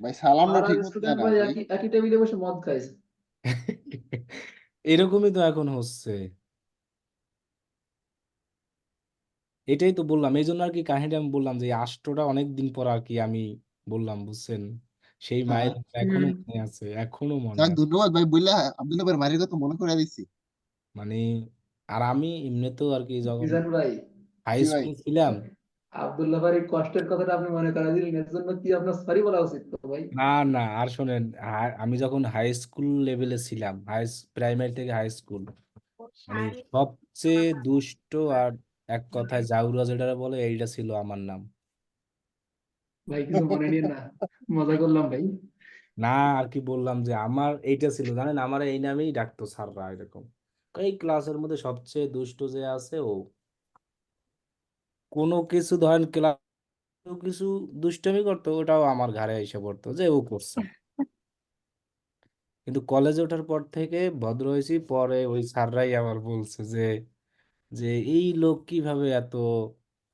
ভাই সালামটা স্যার আর ঠিক মতো দেয় স্টুডেন্ট না ভাই ভাই। একই টেবিলে বসে মদ খাইছে। এরকমই তো এখন হচ্ছে। এটাই তো বললাম, এই জন্য আর কি কাহিনীটা আমি বললাম যে এই আষ্টটা অনেক দিন পর আর কি আমি বললাম, বুঝছেন। সেই হ্যাঁ, মায়ের এখনো মনে আছে, এখনো মনে যাক আছে। ধন্যবাদ ভাই, বললে আব্দুল্লাহ ভাই মারির কথা মনে করে দিচ্ছি। মানে আর আমি এমনিতেও আর কি যখন মিজান ভাই, হাই জি ভাই। স্কুল ছিলাম, আব্দুল্লাহ ভাই কষ্টের কথাটা আপনি মনে করাই দিলেন, এর জন্য কি আপনার সরি বলা উচিত তো ভাই? না না আর শোনেন, আমি যখন হাই স্কুল লেভেলে ছিলাম, প্রাইমারি থেকে হাই স্কুল, মানে সবচেয়ে দুষ্ট আর এক কথায় জাউরা যেটা বলে এইটা ছিল আমার নাম। ভাই কিছু মনে নিয়ে না, মজা করলাম ভাই। না আর কি বললাম যে আমার এইটা ছিল, জানেন, আমার এই নামেই ডাকতো স্যাররা এরকম। এই ক্লাসের মধ্যে সবচেয়ে দুষ্ট যে আছে ও, কোনো কিছু ধরেন ক্লাস কিছু দুষ্টামি করতো, ওটাও আমার ঘাড়ে এসে পড়তো যে ও করছে। কিন্তু কলেজে ওঠার পর থেকে ভদ্র হয়েছি, পরে ওই স্যাররাই আবার বলছে যে যে এই লোক কিভাবে এত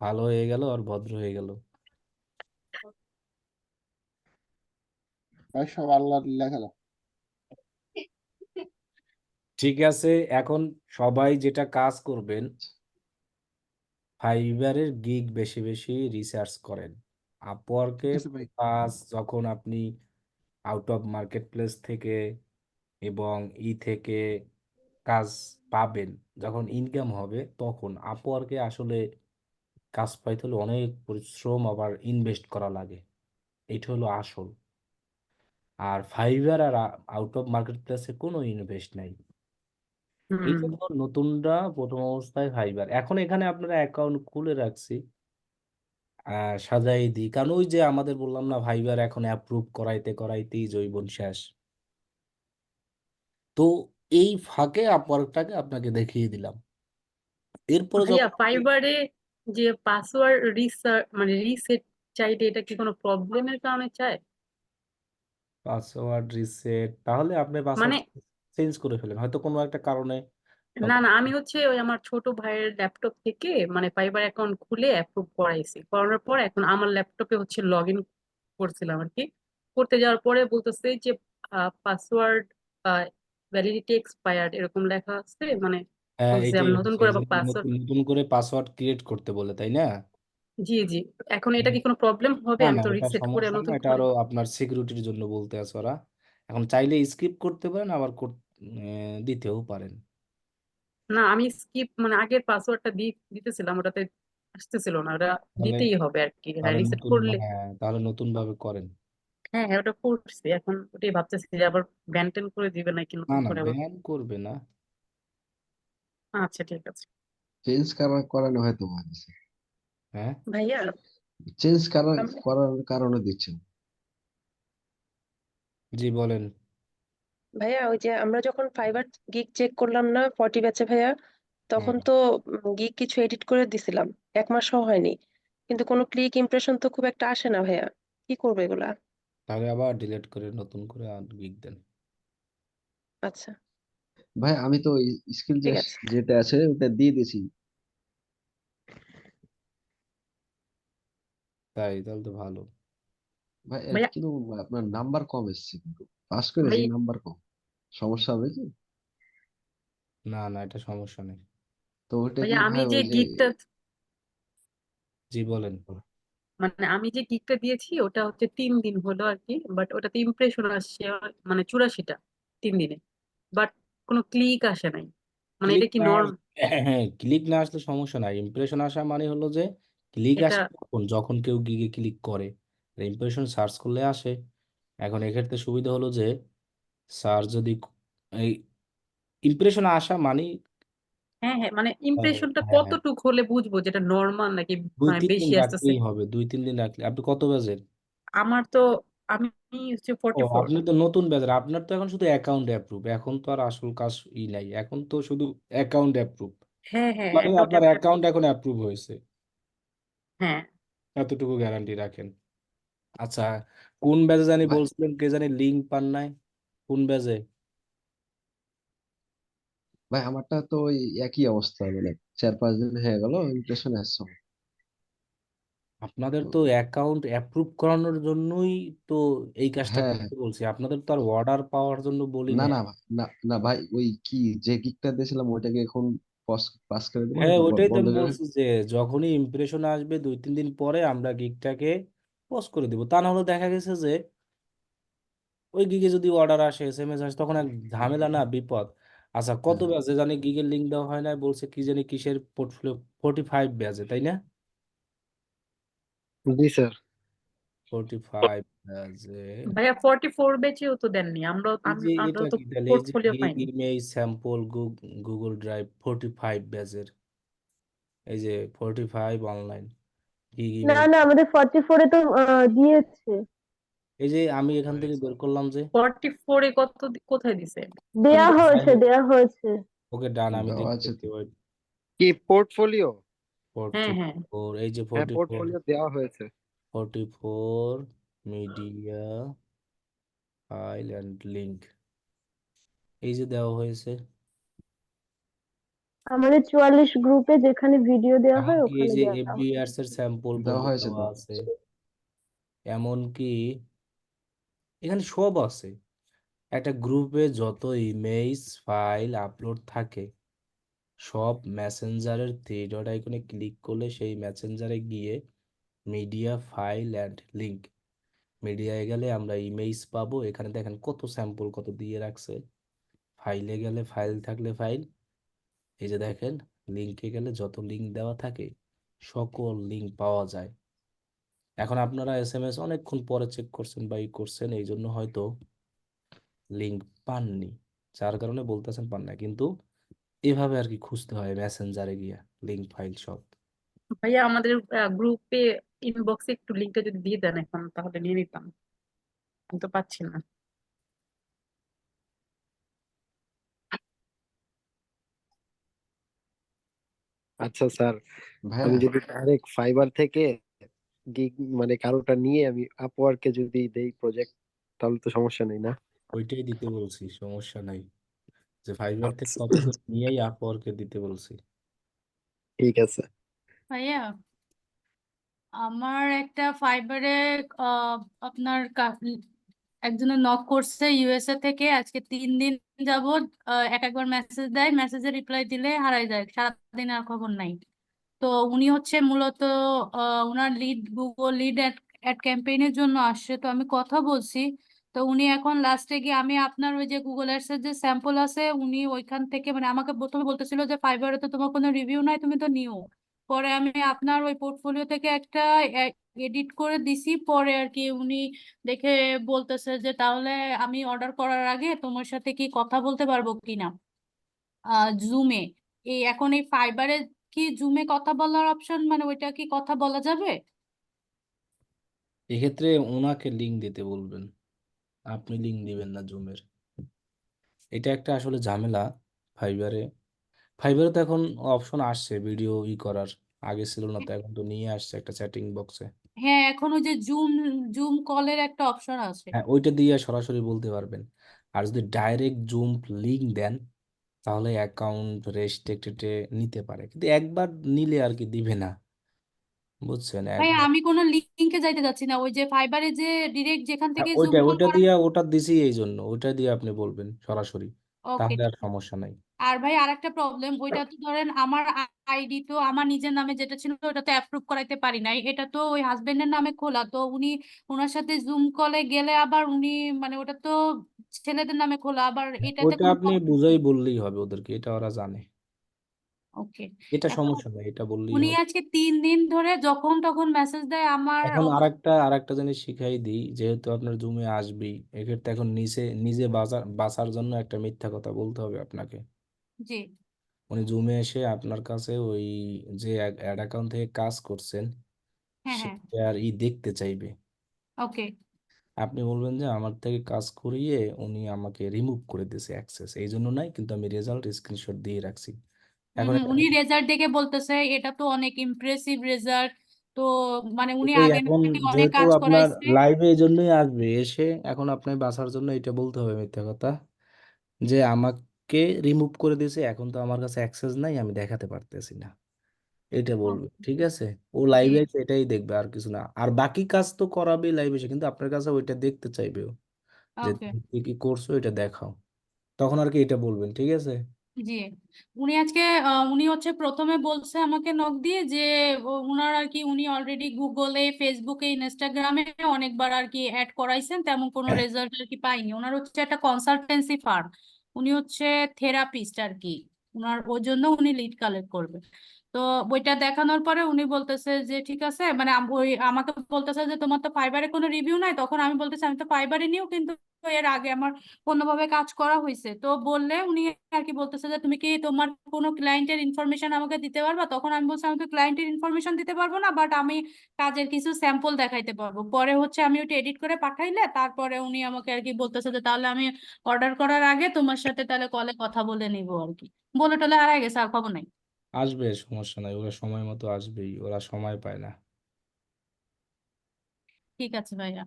ভালো হয়ে গেল আর ভদ্র হয়ে গেল। ভাই সব আল্লাহর লীলা খেলা। ঠিক আছে, এখন সবাই যেটা কাজ করবেন, ফাইবারের গিগ বেশি বেশি রিসার্চ করেন। আপওয়ার্কে ঠিক আছে ভাই। কাজ যখন আপনি আউট অফ মার্কেট প্লেস থেকে এবং থেকে কাজ পাবেন, যখন ইনকাম হবে, তখন আপওয়ার্কে আসলে কাজ পাইতে হলে অনেক পরিশ্রম আবার ইনভেস্ট করা লাগে, এটা হলো আসল। আর ফাইবার আর আউট অফ মার্কেট প্লেসে কোনো ইনভেস্ট নাই। এই হুম। জন্য নতুনরা প্রথম অবস্থায় ফাইবার, এখন এখানে আপনারা অ্যাকাউন্ট খুলে রাখছি, সাজাই দিই, কারণ ওই যে আমাদের বললাম না, ফাইবার এখন অ্যাপ্রুভ করাইতে করাইতেই জৈবন শেষ। তো এই ফাঁকে আপওয়ার্কটাকে আপনাকে দেখিয়ে দিলাম। এরপরে ভাইয়া যখন আপনি ফাইবারে যে পাসওয়ার্ড মানে রিসেট চাইতে, এটা কি কোনো প্রবলেমের কারণে চায়? পাসওয়ার্ড রিসেট, তাহলে আপনি পাসওয়ার্ড মানে চেঞ্জ করে ফেলেন হয়তো কোনো একটা কারণে। না হয়তো না, আমি হচ্ছে ওই আমার ছোট ভাইয়ের ল্যাপটপ থেকে মানে ফাইবার অ্যাকাউন্ট খুলে অ্যাপ্রুভ করাইছি, করানোর পর এখন আমার ল্যাপটপে হচ্ছে লগ ইন করছিলাম আর কি। করতে যাওয়ার পরে বলতেছে যে পাসওয়ার্ড ভ্যালিডিটি এক্সপায়ার্ড এরকম লেখা আছে, মানে বলছে এটাই আমি নতুন হচ্ছে, করে এই যে আবার পাসওয়ার্ড। নতুন নতুন করে পাসওয়ার্ড ক্রিয়েট করতে বলে, তাই না? জি জি, এখন এটা কি কোনো প্রবলেম হবে? না আমি না, তো এটা রিসেট করে সমস্যা না, নতুন এটা করে। আরো আপনার সিকিউরিটির জন্য বলতে আছে ওরা। এখন চাইলে স্কিপ করতে পারেন, আবার দিতেও পারেন। না, আমি স্কিপ মানে আগের পাসওয়ার্ডটা দিতেছিলাম, ওটাতে আসতেছিল না, ওটা তাহলে দিতেই হবে আর কি, তাহলে রিসেট নতুন, করলে। হ্যাঁ তাহলে নতুন ভাবে করেন। হ্যাঁ হ্যাঁ, ওটা করছি, এখন ওটাই ভাবতেছি যে আবার ব্যান ট্যান করে দিবে নাকি না নতুন না, করে আবার। ব্যান করবে না। আচ্ছা ঠিক আছে। চেঞ্জ করানো হয়তো ভাবছে, হ্যাঁ ভাইয়া চেঞ্জ আমি- করার কারণে দিচ্ছেন। জি বলেন। ভাইয়া ওই যে আমরা যখন ফাইবার গিগ চেক করলাম না 40 ব্যাচে ভাইয়া, তখন হুম, তো গিগ কিছু এডিট করে দিছিলাম, 1 মাসও হয়নি, কিন্তু কোনো ক্লিক ইমপ্রেশন তো খুব একটা আসে না ভাইয়া, কি করবো এগুলা? তাহলে আবার ডিলিট করে নতুন করে আর গিগ দেন। আচ্ছা। ভাই আমি তো স্কিল ঠিক আছে। যেটা আছে ওটা দিয়ে দিয়েছি। তাই তাহলে তো ভালো। ভাই ভাইয়া কিন্তু আপনার নাম্বার কম এসেছে, কিন্তু পাস করেছি ভাই নাম্বার কম। সমস্যা হবে কি? না না, এটা সমস্যা নেই। তো ওটা ভাইয়া কি আমি ভাই যে ওই যে গিগটা জি বলেন। মানে আমি যে গিগটা দিয়েছি ওটা হচ্ছে 3 দিন হলো আর কি, বাট ওটাতে ইমপ্রেশন আসছে মানে 84টা 3 দিনে, বাট কোনো ক্লিক আসে নাই। মানে ক্লিক এটা কি না নর্ম? হ্যাঁ, ক্লিক না আসলে সমস্যা নাই। ইমপ্রেশন আসা মানে হলো যে ক্লিক এটা আসে কখন, যখন কেউ গিগে ক্লিক করে। ইমপ্রেশন সার্চ করলে আসে। এখন এক্ষেত্রে সুবিধা হলো যে স্যার যদি এই ইমপ্রেশন আসা মানে হ্যাঁ হ্যাঁ, মানে হ্যাঁ ইমপ্রেশনটা হ্যাঁ, কতটুক হলে বুঝবো যেটা নর্মাল নাকি দুই মানে তিন দিন বেশি আসতেছে? রাখলেই হবে, 2-3 দিন রাখলে। আপনি কত ব্যাচের? আমার তো আমি হচ্ছে ও 44। আপনি তো নতুন ব্যাচের, আপনার তো এখন শুধু অ্যাকাউন্ট অ্যাপ্রুভ, এখন তো আর আসল কাজ নাই, এখন তো শুধু অ্যাকাউন্ট অ্যাপ্রুভ। হ্যাঁ হ্যাঁ, মানে অ্যাকাউন্ট আপনার অ্যাকাউন্ট এখন অ্যাপ্রুভ হয়েছে, হ্যাঁ। এতটুকু গ্যারান্টি রাখেন। আচ্ছা, কোন ব্যাচে জানি ভাই বলছিলেন, কে জানি লিঙ্ক পান নাই, কোন ব্যাচে? ভাই আমারটা তো ওই একই অবস্থা, মানে 4-5 দিন হয়ে গেল ইমপ্রেশন আসছে না। আপনাদের তো তো অ্যাকাউন্ট অ্যাপ্রুভ করানোর জন্যই তো এই কাজটা হ্যাঁ হ্যাঁ, করতে বলছি, আপনাদের তো আর অর্ডার পাওয়ার জন্য বলি না নাই। না না না ভাই, ওই কি যে গিকটা দিয়েছিলাম ওইটাকে এখন পাস করে দেবো হ্যাঁ নাকি ওইটাই তো বন্ধ আমি করে? বলছি যে যখনই ইমপ্রেশন আসবে 2-3 দিন পরে আমরা গিগটাকে পোস্ট করে দিব। তা না হলে দেখা গেছে যে ওই গিগে যদি অর্ডার আসে, এসএমএস আসে, তখন এক ঝামেলা না, বিপদ। আচ্ছা, কত হ্যাঁ ব্যাচে জানি গিগের লিঙ্ক দেওয়া হয় না, বলছে কি জানি কিসের পোর্টফোলিও, 45 ব্যাচে তাই না? জি স্যার। 45 ব্যাচে। ভাইয়া 44 ব্যাচেও তো দেননি, এই যে আমরা এটা তো কি তাহলে, এই যে পোর্টফোলিও গিগ পাইনি। ইমেজ স্যাম্পল গুগল ড্রাইভ 45 ব্যাচের, এই যে 45 অনলাইন গিগ না ইমেজ। না, আমাদের 44-এ তো দিয়েছে। এই যে আমি এখান থেকে বের করলাম যে 44-এ কোথায় দিছে? কোন দেয়া দিকে? হয়েছে, দেয়া হয়েছে। ওকে ডান, আমি দেওয়া আছে দেখতেছি। তো। ওয়েট, কি পোর্টফোলিও? হ্যাঁ হ্যাঁ 44, এই যে হ্যাঁ 44, পোর্টফোলিও দেওয়া হয়েছে। 44 মিডিয়া ফাইল অ্যান্ড লিঙ্ক, এই যে দেওয়া হয়েছে। আমাদের 44 গ্রুপে যেখানে ভিডিও দেওয়া হয় এমনকি এই ওখানে যে দেওয়া হয়েছে। এফবিআরস এর স্যাম্পল দেওয়া পর্যন্ত হয়েছে দেওয়া তো। আছে। এমনকি এখানে সব আছে। একটা গ্রুপে যত ইমেজ ফাইল আপলোড থাকে, সব মেসেঞ্জারের থ্রি ডট আইকনে ক্লিক করলে সেই মেসেঞ্জারে গিয়ে মিডিয়া ফাইল অ্যান্ড লিঙ্ক, মিডিয়ায় গেলে আমরা ইমেজ পাবো। এখানে দেখেন কত স্যাম্পল কত দিয়ে রাখছে। ফাইলে গেলে ফাইল থাকলে ফাইল, এই যে দেখেন লিঙ্কে গেলে যত লিঙ্ক দেওয়া থাকে সকল লিঙ্ক পাওয়া যায়। এখন আপনারা এসএমএস অনেকক্ষণ পরে চেক করছেন বা ই করছেন, এই জন্য হয়তো লিঙ্ক পাননি, যার কারণে বলতেছেন পান না, কিন্তু এভাবে আর কি খুঁজতে হয় মেসেঞ্জারে গিয়া লিঙ্ক ফাইল সব। ভাইয়া, আমাদের গ্রুপে ইনবক্সে একটু লিঙ্কটা যদি দিয়ে দেন এখন তাহলে নিয়ে নিতাম, আমি তো পাচ্ছি না। আচ্ছা স্যার, আমি ভাইয়া যদি ডাইরেক্ট ফাইবার থেকে গিগ মানে কারোটা নিয়ে আমি আপওয়ার্কে যদি দেই প্রজেক্ট, তাহলে তো সমস্যা নেই না? ওইটাই দিতে বলছি, সমস্যা নাই, যে ফাইবার থেকে আচ্ছা কপি করে নিয়েই আপওয়ার্কে দিতে বলছি। ঠিক আছে। ভাইয়া, আমার একটা ফাইবারে আহ, আপনার একজনের নক করছে ইউএসএ থেকে, আজকে 3 দিন যাবত এক একবার মেসেজ দেয়, মেসেজে রিপ্লাই দিলে হারাই যায়, সারাদিন আর খবর নাই। তো উনি হচ্ছে মূলত ওনার লিড গুগল লিড অ্যাড ক্যাম্পেইনের জন্য আসছে, তো আমি কথা বলছি। তো উনি এখন লাস্টে গিয়ে, আমি আপনার ওই যে গুগল অ্যাডস এর যে স্যাম্পল আছে উনি ওইখান থেকে, মানে আমাকে প্রথমে বলতেছিল যে ফাইবারে তো তোমার কোনো রিভিউ নাই, তুমি তো নিও। পরে আমি আপনার ওই পোর্টফোলিও থেকে একটা এডিট করে দিছি, পরে আর কি উনি দেখে বলতেছে যে তাহলে আমি অর্ডার করার আগে তোমার সাথে কি কথা বলতে পারবো কিনা জুমে। এখন এই ফাইবারে কি জুমে কথা বলার অপশন, মানে ওইটা কি কথা বলা যাবে? এক্ষেত্রে ওনাকে লিঙ্ক দিতে বলবেন, আপনি লিঙ্ক দিবেন না জুমের। এটা একটা আসলে ঝামেলা ফাইবারে। ফাইবারে তো এখন অপশন আসছে ভিডিও ই করার, আগে ছিল না তো, এখন তো নিয়ে আসছে একটা চ্যাটিং বক্সে। হ্যাঁ, এখন ওই যে জুম জুম কলের একটা অপশন আছে। হ্যাঁ ওইটা দিয়ে সরাসরি বলতে পারবেন। আর যদি ডাইরেক্ট জুম লিঙ্ক দেন তাহলে অ্যাকাউন্ট রেস্ট্রিক্টেড নিতে পারে, কিন্তু একবার নিলে আর কি দিবে না, বুঝছেন? ভাই একবার আমি কোনো লিঙ্কে যাইতে যাচ্ছি না, ওই যে ফাইবারে যে ডিরেক্ট যেখান থেকে জুম ওইটা কল ওইটা করা। দিয়ে ওটা দিছি, এই জন্য ওইটা দিয়ে আপনি বলবেন সরাসরি, ওকে, তাহলে আর ঠিক আছে। সমস্যা নাই। আর ভাই আরেকটা প্রবলেম, ওইটা তো ধরেন আমার আইডি তো আমার নিজের নামে যেটা ছিল ওটা তো অ্যাপ্রুভ করাইতে পারি নাই, এটা তো ওই হাজবেন্ডের নামে খোলা, তো উনি ওনার সাথে জুম কলে গেলে আবার উনি মানে ওটা তো ছেলেদের নামে খোলা, আবার এটাতে ওইটা কোনো আপনি বুঝাই বললেই হবে ওদেরকে, এটা ওরা জানে, ওকে। এটা এখন সমস্যা নাই, এটা বললেই উনি হবে। আজকে 3 দিন ধরে যখন তখন মেসেজ দেয় আমার এখন আরেকটা জিনিস শিখাই দিই, যেহেতু আপনার জুমে আসবেই, এক্ষেত্রে এখন নিজে নিজে বাঁচার জন্য একটা মিথ্যা কথা বলতে হবে আপনাকে। জি। উনি জুমে এসে আপনার কাছে ওই যে অ্যাড অ্যাকাউন্ট থেকে কাজ করছেন হ্যাঁ হ্যাঁ। সেটার দেখতে চাইবে। ওকে। আপনি বলবেন যে আমার থেকে কাজ করিয়ে উনি আমাকে রিমুভ করে দিয়েছে অ্যাক্সেস, এই জন্য নাই, কিন্তু আমি রেজাল্ট স্ক্রিনশট দিয়ে রাখছি। এখন এটা উনি রেজাল্ট দেখে বলতেছে এটা তো অনেক ইমপ্রেসিভ রেজাল্ট, তো মানে উনি এটাই আগে এখন, থেকে অনেক যেহেতু কাজ আপনার করাইছে। লাইভে এই জন্যই আসবে, এসে এখন আপনার বাঁচার জন্য এটা বলতে হবে মিথ্যা কথা, যে আমাকে রিমুভ করে দিয়েছে, এখন তো আমার কাছে অ্যাক্সেস নাই, আমি দেখাতে পারতেছি না, এটা বলবে, ঠিক আছে? ও জি। লাইভে এসে এটাই দেখবে, আর কিছু না। আর বাকি কাজ তো করাবে লাইভে এসে, কিন্তু আপনার কাছে ওইটা দেখতে চাইবে ও, যে ওকে। তুমি কি কি করছো এটা দেখাও, তখন আর কি এটা বলবেন, ঠিক আছে? জি। উনি আজকে উনি হচ্ছে প্রথমে বলছে আমাকে নক দিয়ে যে উনার আর কি উনি অলরেডি গুগলে ফেসবুকে ইনস্টাগ্রামে অনেকবার আর কি অ্যাড করাইছেন, তেমন কোনো রেজাল্ট আর কি পাইনি। ওনার হচ্ছে একটা কনসালটেন্সি ফার্ম, উনি হচ্ছে থেরাপিস্ট আর কি, উনার ওই জন্য উনি লিড কালেক্ট করবে। তো বইটা দেখানোর পরে উনি বলতেছে যে ঠিক আছে, মানে ওই আমাকে বলতেছে যে তোমার তো ফাইবারে কোনো রিভিউ নাই, তখন আমি বলতেছি আমি তো ফাইবারে নিও, কিন্তু এর আগে আমার অন্যভাবে কাজ করা হয়েছে, তো বললে উনি আর কি বলতেছে যে তুমি কি তোমার কোনো ক্লায়েন্টের ইনফরমেশন আমাকে দিতে পারবা, তখন আমি বলছি আমি তো ক্লায়েন্টের ইনফরমেশন দিতে পারবো না, বাট আমি কাজের কিছু স্যাম্পল দেখাইতে পারবো। পরে হচ্ছে আমি ওটা এডিট করে পাঠাইলে তারপরে উনি আমাকে আর কি বলতেছে যে তাহলে আমি অর্ডার করার আগে তোমার সাথে তাহলে কলে কথা বলে নিবো আর কি, বলে টলে হারাই গেছে, আর খবর নাই। আসবে, সমস্যা নাই, ওরা সময় মতো আসবেই, ওরা সময় পায় না। ঠিক আছে ভাইয়া।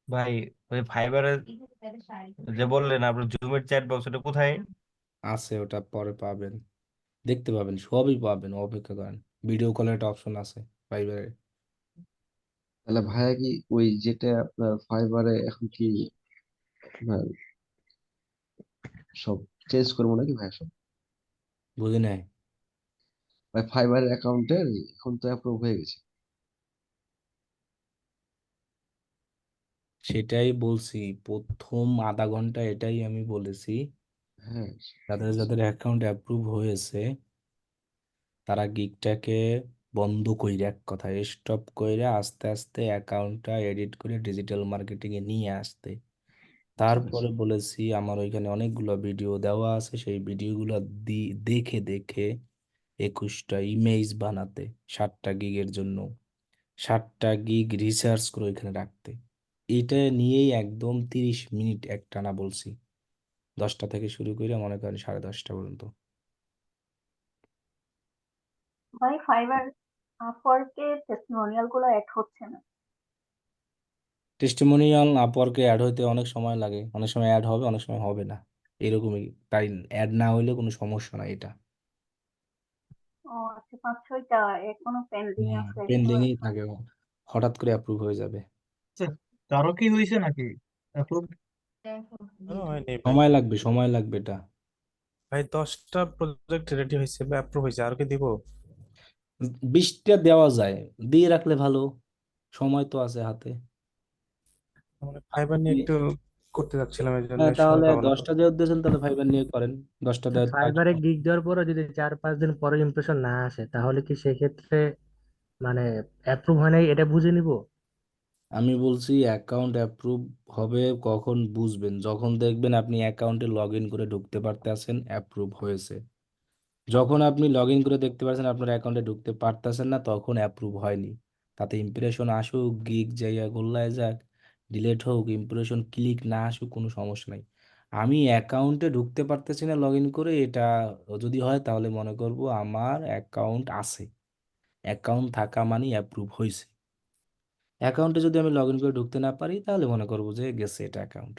ভাই ওই ফাইবারে যে বললেন আপনার জুমের চ্যাট বক্স, ওটা কোথায়? আছে, ওটা পরে পাবেন, দেখতে পাবেন, সবই পাবেন, অপেক্ষা করেন। ভিডিও কলের একটা অপশন আছে ফাইবারে। তাহলে ভাইয়া কি ওই যেটা আপনার ফাইবারে এখন কি আপনার সব চেঞ্জ করবো নাকি ভাইয়া সব? বুঝে নেয়, ভাই ফাইবারের অ্যাকাউন্টের এখন তো অ্যাপ্রুভ হয়ে গেছে। সেটাই বলছি, প্রথম আধা ঘন্টা এটাই আমি বলেছি, হ্যাঁ, যাদের যাদের অ্যাকাউন্ট অ্যাপ্রুভ হয়েছে তারা গিগটাকে বন্ধ কইরা, এক কথায় স্টপ কইরা আস্তে আস্তে অ্যাকাউন্টটা এডিট করে ডিজিটাল মার্কেটিং এ নিয়ে আসতে। ঠিক আছে। তারপরে বলেছি আমার ওইখানে অনেকগুলো ভিডিও দেওয়া আছে, সেই ভিডিওগুলো দেখে দেখে 21টা ইমেজ বানাতে, 7টা গিগের জন্য 7টা গিগ রিসার্চ করে ওইখানে রাখতে। এটা নিয়েই একদম 30 মিনিট একটানা বলছি, 10টা থেকে শুরু করে মনে করেন 10:30 পর্যন্ত। ভাই ফাইবার আপওয়ার্কে টেস্টিমোনিয়াল গুলো অ্যাড হচ্ছে না। টেস্টিমোনিয়াল আপওয়ার্কে অ্যাড হইতে অনেক সময় লাগে, অনেক সময় অ্যাড হবে, অনেক সময় হবে না, এরকমই। তাই অ্যাড না হইলে কোনো সমস্যা নাই এটা। ও আচ্ছা, 5-6টা এখনো পেন্ডিং হুম, আছে, এখনো পেন্ডিং add এই হয় থাকে, হঠাৎ করে অ্যাপ্রুভ হয়ে যাবে। আচ্ছা, কারো কি হয়েছে নাকি অ্যাপ্রুভ? এখনো হয়নি ভাই। সময় লাগবে, সময় লাগবে এটা। ভাই 10টা প্রজেক্ট রেডি হয়েছে বা অ্যাপ্রুভ হয়েছে, আর কি দিব? 20টা দেওয়া যায়, দিয়ে রাখলে ভালো, সময় তো আছে হাতে। মানে ফাইবার নিয়ে একটু করতে যাচ্ছিলাম, এই জন্য হ্যাঁ, সময় তাহলে পাবো না তো। 10টা দেওয়ার দিয়েছেন, তাহলে ফাইবার নিয়ে করেন, 10টা দেওয়ার কাজ। ফাইবারে গিগ দেওয়ার পরে যদি 4-5 দিন পরে ইমপ্রেশন না আসে, তাহলে কি সেক্ষেত্রে মানে অ্যাপ্রুভ হয় নাই এটা বুঝে নিব? আমি বলছি অ্যাকাউন্ট অ্যাপ্রুভ হবে কখন বুঝবেন, যখন দেখবেন আপনি অ্যাকাউন্টে লগ ইন করে ঢুকতে পারতেছেন, অ্যাপ্রুভ হয়েছে। যখন আপনি লগ ইন করে দেখতে পাচ্ছেন আপনার অ্যাকাউন্টে ঢুকতে পারতেছেন না, তখন অ্যাপ্রুভ হয়নি। তাতে ইমপ্রেশন আসুক, গিগ যাইয়া গোল্লায় যাক, ডিলেট হোক, ইমপ্রেশন ক্লিক না আসুক, কোনো সমস্যা নাই। আমি অ্যাকাউন্টে ঢুকতে পারতেছি না লগ ইন করে, এটা যদি হয় তাহলে মনে করব আমার অ্যাকাউন্ট আছে, অ্যাকাউন্ট থাকা মানে অ্যাপ্রুভ হয়েছে। অ্যাকাউন্টে যদি আমি লগ ইন করে ঢুকতে না পারি তাহলে মনে করবো যে গেছে এটা অ্যাকাউন্ট।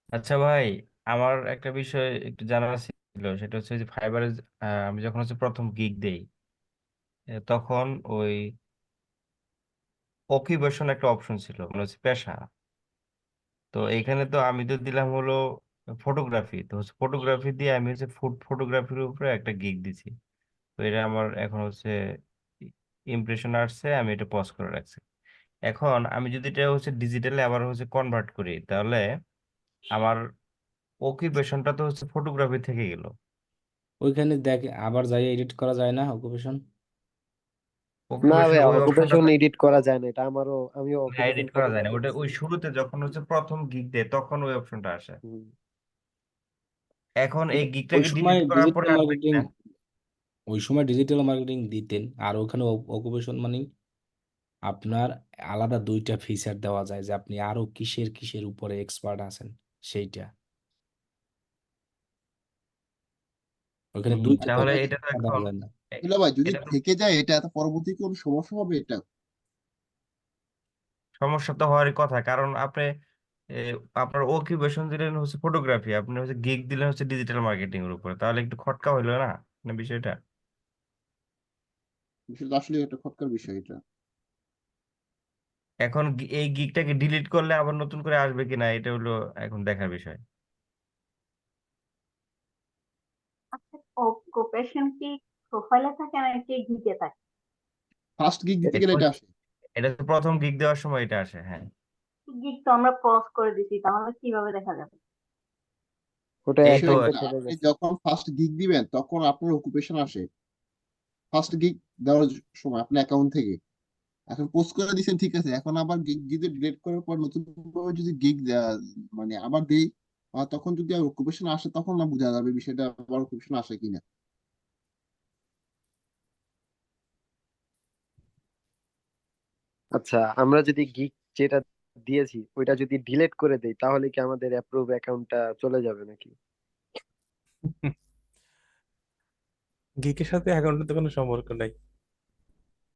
আচ্ছা ভাই, আমার একটা বিষয় একটু জানার ছিল, সেটা হচ্ছে যে ফাইবারে আমি যখন হচ্ছে প্রথম গিগ দেই, তখন ওই অকুপেশন একটা অপশন ছিল, মানে হচ্ছে পেশা। তো এখানে তো আমি তো দিলাম হলো ফটোগ্রাফি, তো হচ্ছে ফটোগ্রাফি দিয়ে আমি হচ্ছে ফুড ফটোগ্রাফির উপরে একটা গিগ দিছি। তো এটা আমার এখন হচ্ছে ইমপ্রেশন আসছে, আমি এটা পজ করে রাখছি। এখন আমি যদি এটা হচ্ছে ডিজিটালে আবার হচ্ছে কনভার্ট করি, তাহলে আমার অকুপেশনটা তো হচ্ছে ফটোগ্রাফি থেকে গেল। ওইখানে দেখ আবার যাই এডিট করা যায় না অকুপেশন? না অকুপেশন ভাইয়া, ওই অপশনটা অকুপেশন তো এডিট করা যায় না, এটা আমিও অকুপেশন এডিট করা যায় না, ফটোগ্রাফি ওটা দিছি। ওই শুরুতে যখন হচ্ছে প্রথম গিগ দেয় তখন ওই অপশনটা আসে। হুম। এখন এই ওই গিগটাকে সময় ডিলিট করার পরে ডিজিটাল আসবে মার্কেটিং কিনা? ওই সময় ডিজিটাল মার্কেটিং দিতেন, আর ওখানে অকুপেশন মানে আপনার আলাদা 2টা ফিচার দেওয়া যায় যে আপনি আরো কিসের কিসের উপরে এক্সপার্ট আছেন সেইটা। ওখানে 2টা আচ্ছা তাহলে ভাই, এটা তো দেওয়া এখন যায় না। এ- দুলা ভাই, যদি এটা তো থেকে যায় এটা এত পরবর্তী কোনো সমস্যা হবে এটা? সমস্যা তো হওয়ারই কথা, কারণ আপনি এ, আপনার অকুপেশন দিলেন হচ্ছে ফটোগ্রাফি, আপনি হচ্ছে গিগ দিলেন হচ্ছে ডিজিটাল মার্কেটিং এর উপরে, তাহলে একটু খটকা হইলো না না বিষয়টা? বিষয়টা আসলে একটা খটকার বিষয় এটা। এখন এই গিগটাকে ডিলিট করলে আবার নতুন করে আসবে কিনা, এটা হলো এখন দেখার বিষয়। আচ্ছা, অকুপেশন কি প্রোফাইলে থাকে নাকি গিগে থাকে? ফার্স্ট গিগ দিতে এটা গেলে এটা আসে। এটা তো প্রথম গিগ দেওয়ার সময় এটা আসে, হ্যাঁ। গিগ তো আমরা পজ করে দিছি, তাহলে কিভাবে দেখা যাবে? ওটা এই তো অ্যাকাউন্টে বিষয়টা চলে আপনি গেছে। যখন ফার্স্ট গিগ দিবেন তখন আপনার অকুপেশন আসে ফার্স্ট গিগ দেওয়ার সময় আপনার অ্যাকাউন্ট থেকে। এখন পোস্ট করে দিয়েছেন ঠিক আছে, এখন আবার গিগ যদি ডিলিট করার পর নতুন ভাবে যদি গিগ মানে আবার দেই, তখন যদি আর অকুপেশন আসে তখন না বোঝা যাবে বিষয়টা আবার অকুপেশন আসে কিনা। আচ্ছা, আমরা যদি গিগ যেটা দিয়েছি ওইটা যদি ডিলিট করে দেই তাহলে কি আমাদের অ্যাপ্রুভ অ্যাকাউন্টটা চলে যাবে নাকি? গিকের সাথে অ্যাকাউন্টের তো কোনো সম্পর্ক নাই।